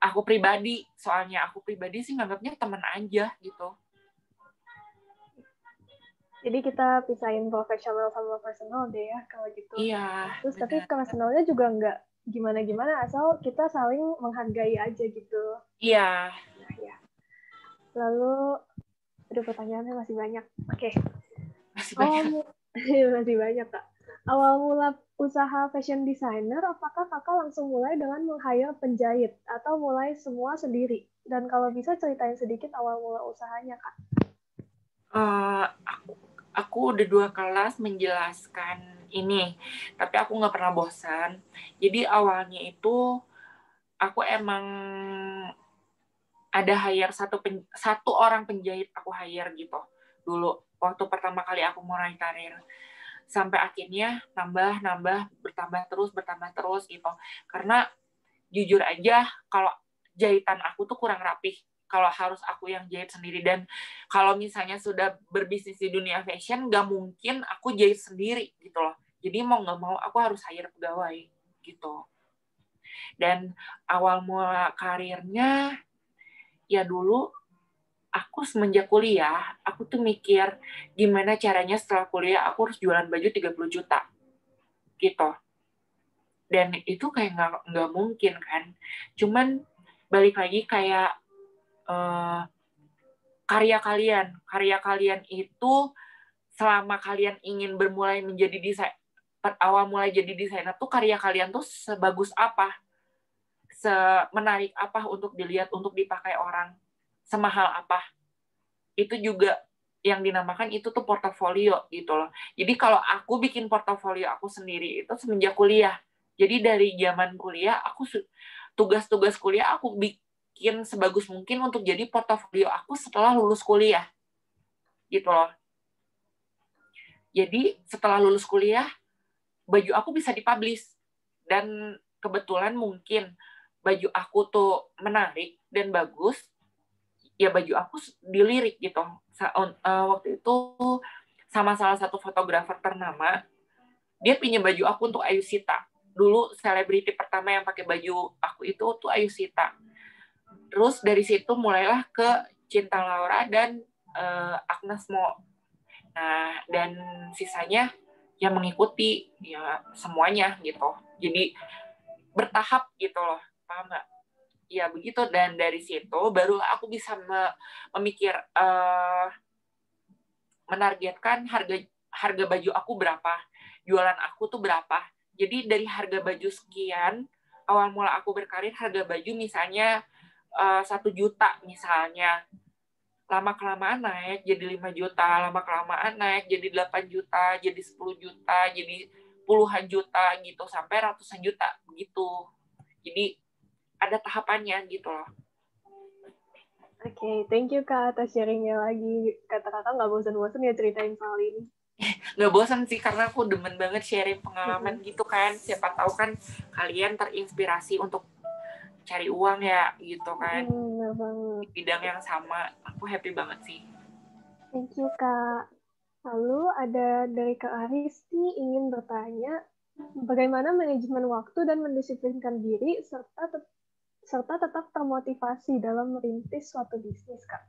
aku pribadi, soalnya aku pribadi sih nganggapnya teman aja gitu. Jadi kita pisahin profesional sama personal deh ya kalau gitu. Iya. Terus tapi personalnya juga nggak gimana-gimana, asal kita saling menghargai aja gitu. Iya. Nah, ya. Lalu, ada pertanyaannya masih banyak. Oke. Masih banyak. Masih banyak, Kak. Awal mula usaha fashion designer, apakah Kakak langsung mulai dengan meng-hire penjahit atau mulai semua sendiri? Dan kalau bisa ceritain sedikit awal mula usahanya, Kak. Aku udah 2 kelas menjelaskan ini, tapi aku nggak pernah bosan. Jadi awalnya itu aku emang ada hire satu orang penjahit, aku hire gitu dulu waktu pertama kali aku mulai karir, sampai akhirnya bertambah terus gitu. Karena jujur aja kalau jahitan aku tuh kurang rapih kalau harus aku yang jahit sendiri. Dan kalau misalnya sudah berbisnis di dunia fashion, nggak mungkin aku jahit sendiri gitu loh. Jadi mau nggak mau aku harus hire pegawai gitu. Dan awal mula karirnya ya dulu aku semenjak kuliah, aku tuh mikir gimana caranya setelah kuliah aku harus jualan baju 30 juta gitu. Dan itu kayak nggak mungkin kan. Cuman balik lagi kayak karya kalian itu selama kalian ingin bermulai menjadi awal mulai jadi desainer tuh karya kalian tuh sebagus apa, semenarik apa untuk dilihat, untuk dipakai orang, semahal apa, itu juga yang dinamakan itu tuh portofolio gitu loh. Jadi kalau aku bikin portofolio aku sendiri itu semenjak kuliah. Jadi dari zaman kuliah tugas-tugas kuliah aku bikin sebagus mungkin untuk jadi portofolio aku setelah lulus kuliah gitu loh. Jadi setelah lulus kuliah baju aku bisa dipublish, dan kebetulan mungkin baju aku tuh menarik dan bagus, ya baju aku dilirik gitu. Waktu itu sama salah satu fotografer ternama, dia pinjam baju aku untuk Ayushita. Dulu selebriti pertama yang pakai baju aku itu tuh Ayushita. Terus dari situ mulailah ke Cinta Laura dan Agnes Mo. Nah, dan sisanya yang mengikuti ya semuanya gitu. Jadi bertahap gitu loh, paham nggak? Ya begitu. Dan dari situ barulah aku bisa memikir menargetkan harga baju aku berapa, jualan aku tuh berapa. Jadi dari harga baju sekian, awal mula aku berkarir harga baju misalnya 1 juta misalnya, lama-kelamaan naik jadi 5 juta, lama-kelamaan naik jadi 8 juta, jadi 10 juta, jadi puluhan juta gitu, sampai ratusan juta begitu. Jadi ada tahapannya gitu loh. Oke, thank you Kak atas sharingnya lagi. Kata Kakak nggak bosan-bosan ya ceritain soal ini. Nggak bosan sih, karena aku demen banget sharing pengalaman gitu kan. Siapa tahu kan kalian terinspirasi untuk cari uang ya gitu kan. Benar banget. Di bidang yang sama, aku happy banget sih. Thank you Kak. Lalu ada dari Kak Aris nih ingin bertanya, bagaimana manajemen waktu dan mendisiplinkan diri serta tetap termotivasi dalam merintis suatu bisnis, Kak?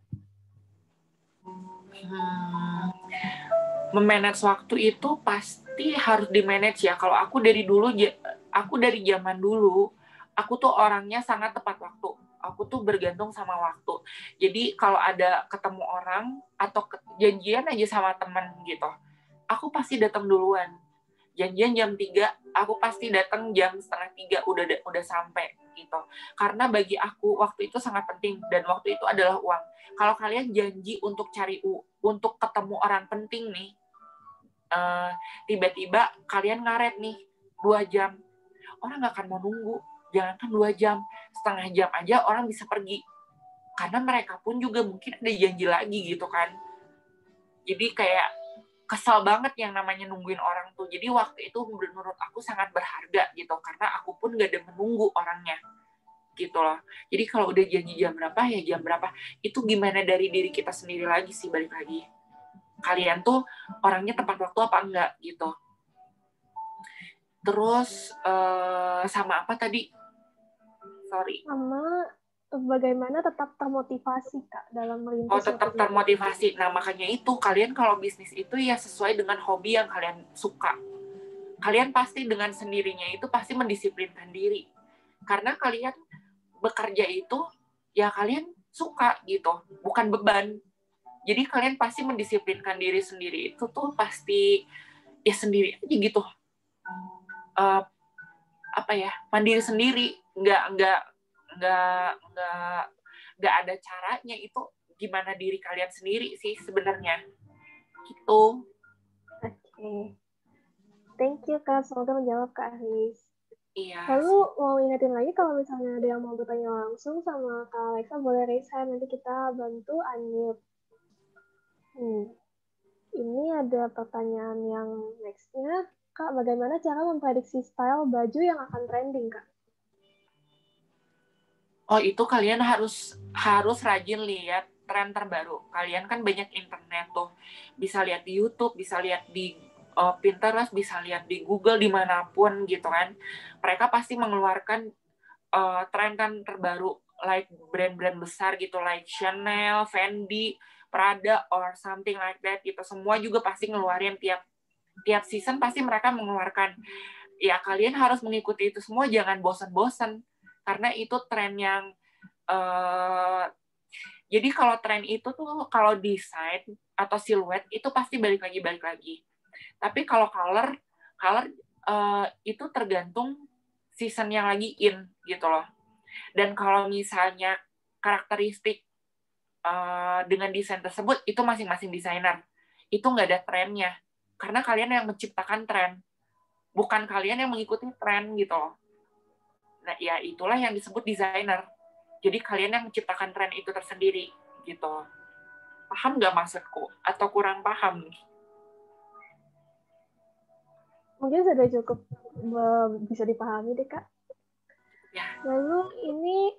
Memanage waktu itu pasti harus di-manage ya. Kalau aku dari zaman dulu, aku tuh orangnya sangat tepat waktu. Aku tuh bergantung sama waktu. Jadi kalau ada ketemu orang atau janjian aja sama teman gitu, aku pasti datang duluan. Janjian jam 3, aku pasti datang jam setengah 3 udah sampai gitu. Karena bagi aku waktu itu sangat penting dan waktu itu adalah uang. Kalau kalian janji untuk untuk ketemu orang penting nih, tiba-tiba kalian ngaret nih 2 jam, orang nggak akan mau nunggu. Jangankan 2 jam, setengah jam aja orang bisa pergi. Karena mereka pun juga mungkin ada janji lagi gitu kan. Jadi kayak kesel banget yang namanya nungguin orang tuh. Jadi waktu itu menurut aku sangat berharga gitu. Karena aku pun nggak ada menunggu orangnya gitu loh. Jadi kalau udah janji jam berapa ya jam berapa. Itu gimana dari diri kita sendiri lagi sih, balik lagi. Kalian tuh orangnya tepat waktu apa enggak gitu. Terus sama apa tadi? Sorry. Sama bagaimana tetap termotivasi, Kak, dalam merintis tetap termotivasi. Nah, makanya itu kalian kalau bisnis itu ya sesuai dengan hobi yang kalian suka. Kalian pasti dengan sendirinya itu pasti mendisiplinkan diri. Karena kalian bekerja itu ya kalian suka gitu, bukan beban. Jadi kalian pasti mendisiplinkan diri sendiri itu tuh pasti ya sendiri aja gitu. Mandiri sendiri, nggak ada caranya. Itu gimana diri kalian sendiri sih sebenarnya gitu. Oke. Thank you, Kak. Semoga menjawab, Kak Aris. Iya. Lalu mau ingetin lagi kalau misalnya ada yang mau bertanya langsung sama Kak Alexa, boleh raise hand, nanti kita bantu unmute. Ini ada pertanyaan yang next-nya. Kak, bagaimana cara memprediksi style baju yang akan trending, Kak? Oh, itu kalian harus rajin lihat tren terbaru. Kalian kan banyak internet tuh. Bisa lihat di YouTube, bisa lihat di Pinterest, bisa lihat di Google, dimanapun gitu kan. Mereka pasti mengeluarkan tren kan terbaru, like brand-brand besar gitu, like Chanel, Fendi, Prada, or something like that gitu. Semua juga pasti ngeluarin tiap season pasti mereka mengeluarkan. Ya, kalian harus mengikuti itu semua, jangan bosan-bosan. Karena itu tren yang jadi kalau tren itu tuh kalau desain atau siluet itu pasti balik lagi. Tapi kalau color itu tergantung season yang lagi in gitu loh. Dan kalau misalnya karakteristik dengan desain tersebut itu masing-masing desainer, itu nggak ada trennya. Karena kalian yang menciptakan tren, bukan kalian yang mengikuti tren gitu loh. Nah, ya itulah yang disebut desainer. Jadi kalian yang menciptakan tren itu tersendiri gitu. Paham nggak maksudku? Atau kurang paham nih? Mungkin sudah cukup bisa dipahami deh, Kak. Ya. Lalu ini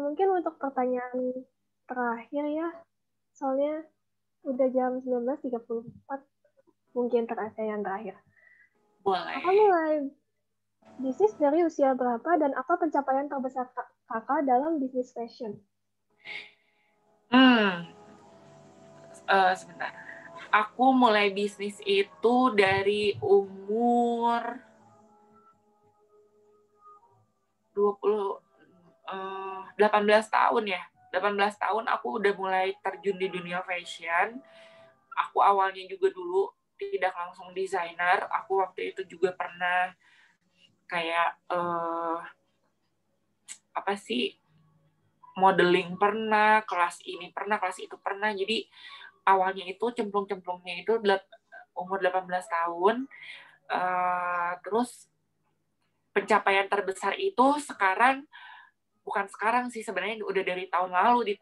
mungkin untuk pertanyaan terakhir ya, soalnya udah jam 19.34, mungkin yang terakhir. Boleh. Kakak mulai bisnis dari usia berapa dan apa pencapaian terbesar kakak dalam bisnis fashion? Sebentar. Aku mulai bisnis itu dari umur 18 tahun ya. 18 tahun aku udah mulai terjun di dunia fashion. Aku awalnya juga dulu tidak langsung desainer. Aku waktu itu juga pernah kayak modeling pernah, kelas ini pernah, kelas itu pernah. Jadi awalnya itu cemplung-cemplungnya itu umur 18 tahun. Terus pencapaian terbesar itu bukan sekarang sih, sebenarnya udah dari tahun lalu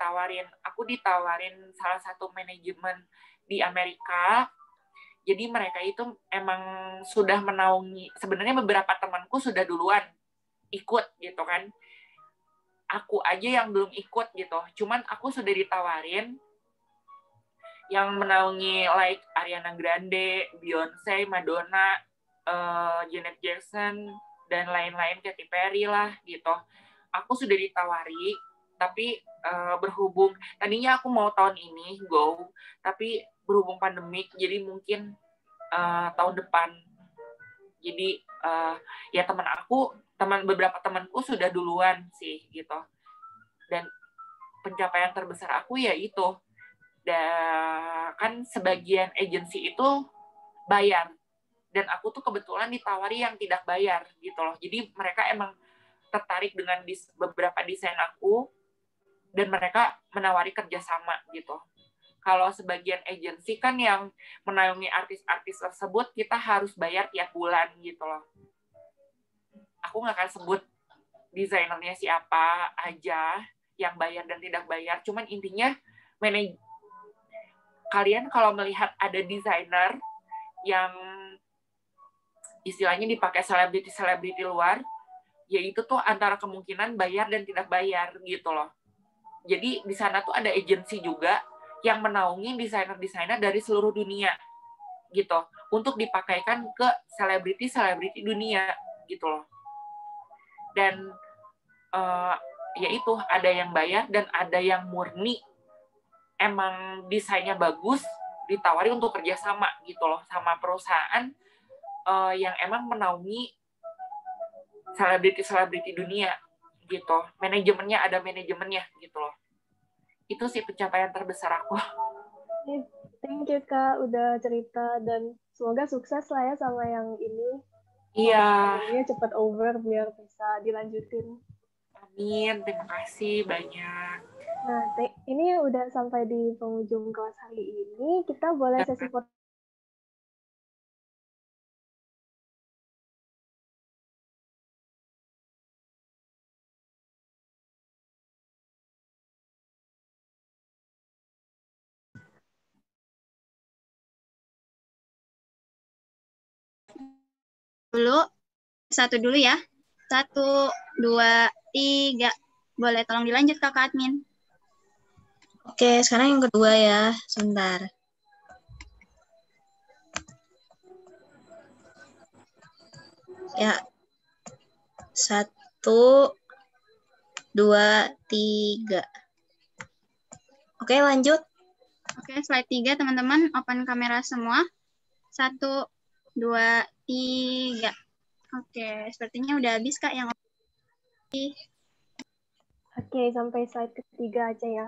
aku ditawarin salah satu manajemen di Amerika. Jadi mereka itu emang sudah menaungi, sebenarnya beberapa temanku sudah duluan ikut gitu kan. Aku aja yang belum ikut gitu. Cuman aku sudah ditawarin yang menaungi like Ariana Grande, Beyonce, Madonna, Janet Jackson, dan lain-lain, Katy Perry lah gitu. Aku sudah ditawari, tapi berhubung tadinya aku mau tahun ini go, tapi berhubung pandemik, jadi mungkin tahun depan. Jadi ya beberapa temanku sudah duluan sih gitu. Dan pencapaian terbesar aku ya itu. Kan sebagian agensi itu bayar. Dan aku tuh kebetulan ditawari yang tidak bayar gitu loh. Jadi mereka emang tertarik dengan beberapa desain aku dan mereka menawari kerjasama gitu. Kalau sebagian agensi kan yang menaungi artis-artis tersebut, kita harus bayar tiap bulan gitu loh. Aku nggak akan sebut desainernya siapa aja yang bayar dan tidak bayar. Cuman intinya, kalian kalau melihat ada desainer yang istilahnya dipakai selebriti luar, yaitu tuh antara kemungkinan bayar dan tidak bayar gitu loh. Jadi di sana tuh ada agensi juga yang menaungi desainer-desainer dari seluruh dunia gitu untuk dipakaikan ke selebriti dunia gitu loh. Dan ya itu ada yang bayar dan ada yang murni emang desainnya bagus ditawari untuk kerjasama gitu loh sama perusahaan yang emang menaungi selebriti dunia gitu. Manajemennya ada manajemennya gitu loh. Itu sih pencapaian terbesar aku. Thank you Kak udah cerita dan semoga sukses lah ya sama yang ini. Iya. Semoga cepat over biar bisa dilanjutin. Amin, terima kasih banyak. Nah, ini udah sampai di penghujung kelas hari ini. Kita boleh sesi foto. Satu dulu ya. 1, 2, 3. Boleh tolong dilanjut Kakak Admin. Oke, sekarang yang kedua ya. Sebentar. Ya. 1, 2, 3. Oke, lanjut. Oke, slide 3 teman-teman. Open kamera semua. 1, 2, 3. Oke, sepertinya udah habis Kak yang Oke, sampai slide ketiga aja ya.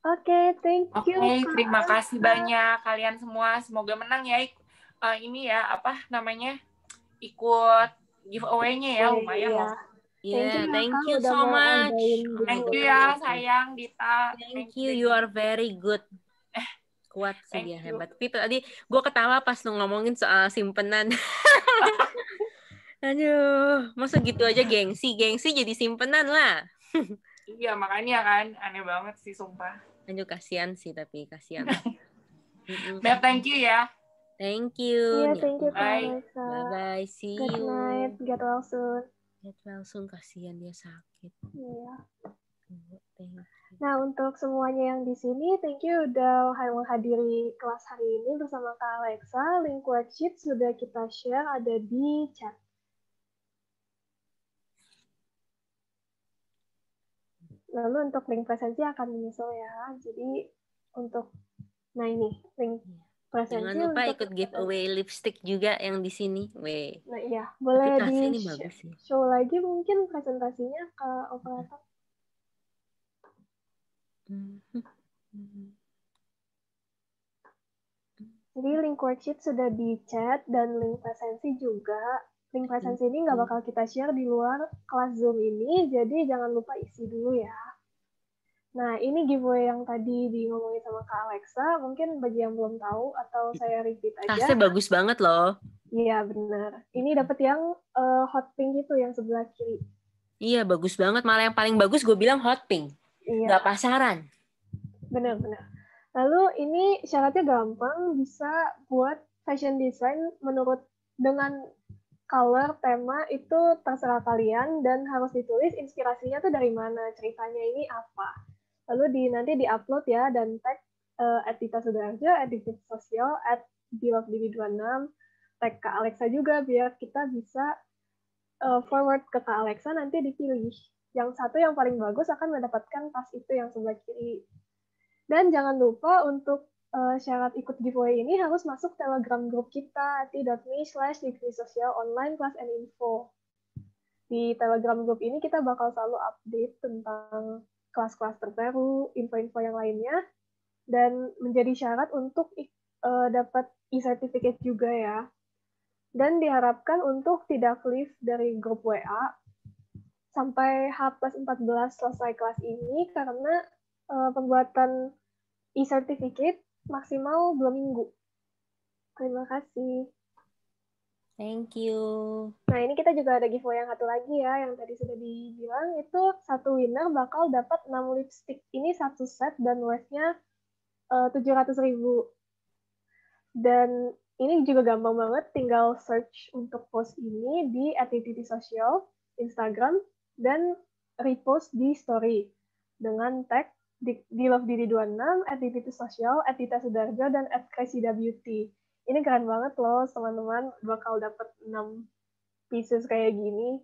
Oke, thank you. Oke, terima kasih banyak kalian semua. Semoga menang ya. Ini ya, apa namanya? Ikut giveaway-nya ya, lumayan loh. Yeah, thank you so much. Thank you ya, sayang Dita. Thank you, you are very good. Kuat sih dia, hebat. Tapi tadi gue ketawa pas lu ngomongin soal simpenan. Aduh, masa gitu aja gengsi jadi simpenan lah. Iya, makanya kan aneh banget sih, sumpah. Aduh, kasihan sih, tapi kasihan. Beb, thank you ya. Iya, Thank you. thank you, Bye. Bye-bye, see Good you. night, get well soon. Get well soon, kasihan dia sakit. Iya. Thank you. Nah, untuk semuanya yang di sini, thank you udah menghadiri kelas hari ini bersama Kak Alexa. Link worksheet sudah kita share ada di chat. Lalu untuk link presensi akan menyusul ya. Jadi untuk, nah ini link presensi. Jangan lupa untuk ikut giveaway lipstick juga yang di sini. Weh. Nah iya, boleh di bagus sih. show lagi mungkin presentasinya ke operator. Jadi link worksheet sudah di chat dan link presensi juga. Link presensi ini nggak bakal kita share di luar kelas Zoom ini, jadi jangan lupa isi dulu ya. Nah, ini giveaway yang tadi ngomongin sama Kak Alexa, mungkin bagi yang belum tahu atau saya repeat aja. Tasnya bagus banget loh. Iya, benar. Ini dapat yang hot pink itu, yang sebelah kiri. Iya, bagus banget. Malah yang paling bagus gue bilang hot pink. Iya. Nggak pasaran. Benar-benar. Lalu ini syaratnya gampang, bisa buat fashion design menurut dengan color, tema, itu terserah kalian dan harus ditulis inspirasinya tuh dari mana, ceritanya ini apa. Lalu nanti di-upload ya dan tag @Dita Sudarjo, @dignitysocial, @belovedidi26, tag Kak Alexa juga biar kita bisa forward ke Kak Alexa, nanti dipilih. Yang satu yang paling bagus akan mendapatkan tas itu yang sebelah kiri. Dan jangan lupa untuk syarat ikut giveaway ini harus masuk Telegram grup kita, t.me/dignitysocial_online-class-and-info. Di Telegram grup ini kita bakal selalu update tentang kelas-kelas terbaru, info-info yang lainnya, dan menjadi syarat untuk dapat e-certificate juga ya. Dan diharapkan untuk tidak leave dari grup WA sampai H+14 selesai kelas ini, karena pembuatan e-certificate maksimal 2 minggu. Terima kasih. Thank you. Nah, ini kita juga ada giveaway yang satu lagi ya, yang tadi sudah dibilang, itu satu winner bakal dapat 6 lipstick. Ini satu set dan worth-nya 700.000. Dan ini juga gampang banget, tinggal search untuk post ini di @dignitysocial Instagram dan repost di story dengan tag @belovedidi26, @dignitysocial, @ditasudarjo, dan @cresidabeauty. Ini keren banget loh, teman-teman, bakal dapat 6 pieces kayak gini.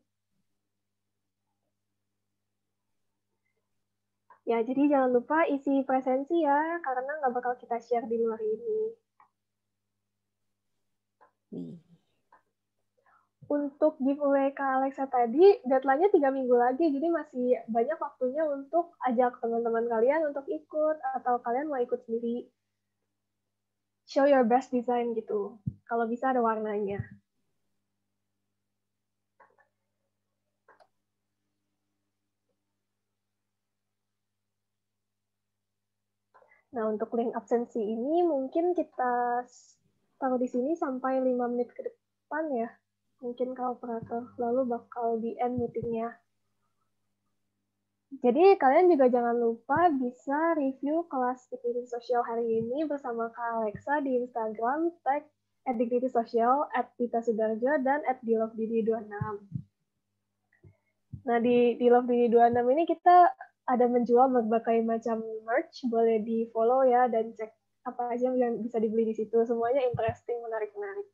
Ya, jadi jangan lupa isi presensi ya, karena nggak bakal kita share di luar ini. Untuk giveaway Kak Alexa tadi, deadline-nya 3 minggu lagi, jadi masih banyak waktunya untuk ajak teman-teman kalian untuk ikut, atau kalian mau ikut sendiri. Show your best design gitu. Kalau bisa ada warnanya. Nah, untuk link absensi ini mungkin kita taruh di sini sampai 5 menit ke depan ya. Mungkin kalau operator, lalu bakal di end meetingnya. Jadi kalian juga jangan lupa bisa review kelas Dignity Social hari ini bersama Kak Alexa di Instagram, tag @dignitysocial, @ditasudarjo, dan @belovedidi26. Nah, di belovedidi26 ini kita ada menjual berbagai macam merch, boleh di follow ya, dan cek apa aja yang bisa dibeli di situ. Semuanya interesting, menarik-menarik.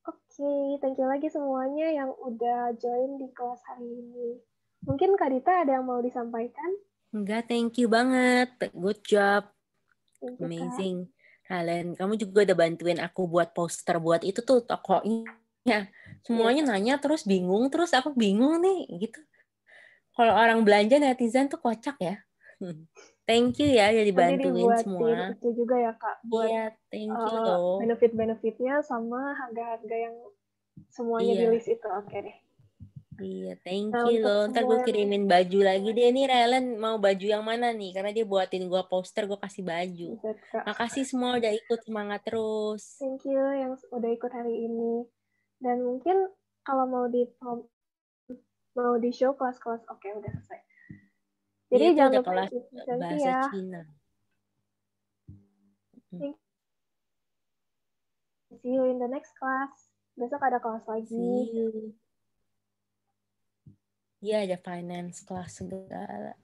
Oke, thank you lagi semuanya yang udah join di kelas hari ini. Mungkin Kak Dita ada yang mau disampaikan? Enggak, thank you banget. Good job. Thank you, Kak. Amazing. Kalian, kamu juga udah bantuin aku buat poster buat itu tuh tokonya. Semuanya nanya terus bingung, terus aku bingung nih gitu. Kalau orang belanja netizen tuh kocak ya. Thank you ya, jadi Nanti bantuin dibuatin semua. itu juga ya Kak, buat Iya, thank you loh. benefit-benefitnya sama harga-harga yang semuanya di Iya. list itu. Oke deh. Iya, thank Nah, you untuk loh. Ntar gue semua yang kirimin baju lagi deh. Nih Relen mau baju yang mana nih? Karena dia buatin gue poster, gue kasih baju. bisa, Kak. Makasih semua udah ikut, semangat terus. Thank you yang udah ikut hari ini. Dan mungkin kalau mau di show kelas-kelas, oke udah selesai. Jadi Dia tuh jangan udah lupa kelas isi presensi bahasa ya. Cina. See you in the next class. Besok ada kelas lagi. See you. Iya, ada finance class segala.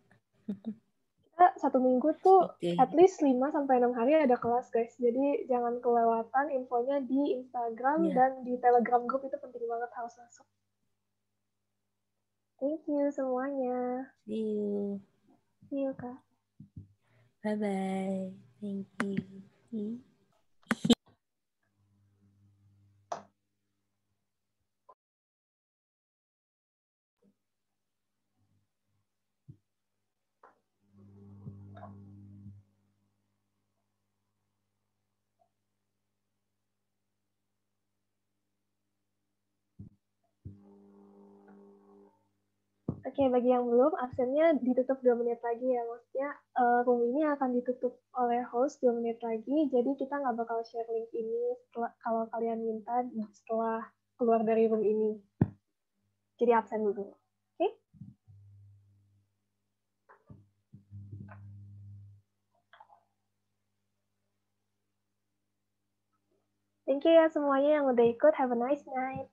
Kita 1 minggu tuh Oke. at least 5-6 hari ada kelas, guys. Jadi jangan kelewatan infonya di Instagram Iya. dan di Telegram group, itu penting banget harus masuk. Thank you semuanya. See you. See you, Kak. Bye-bye. Thank you. Oke, bagi yang belum, absennya ditutup 2 menit lagi ya. Maksudnya room ini akan ditutup oleh host 2 menit lagi, jadi kita nggak bakal share link ini kalau kalian minta setelah keluar dari room ini. Jadi absen dulu. Oke? Thank you ya semuanya yang udah ikut. Have a nice night.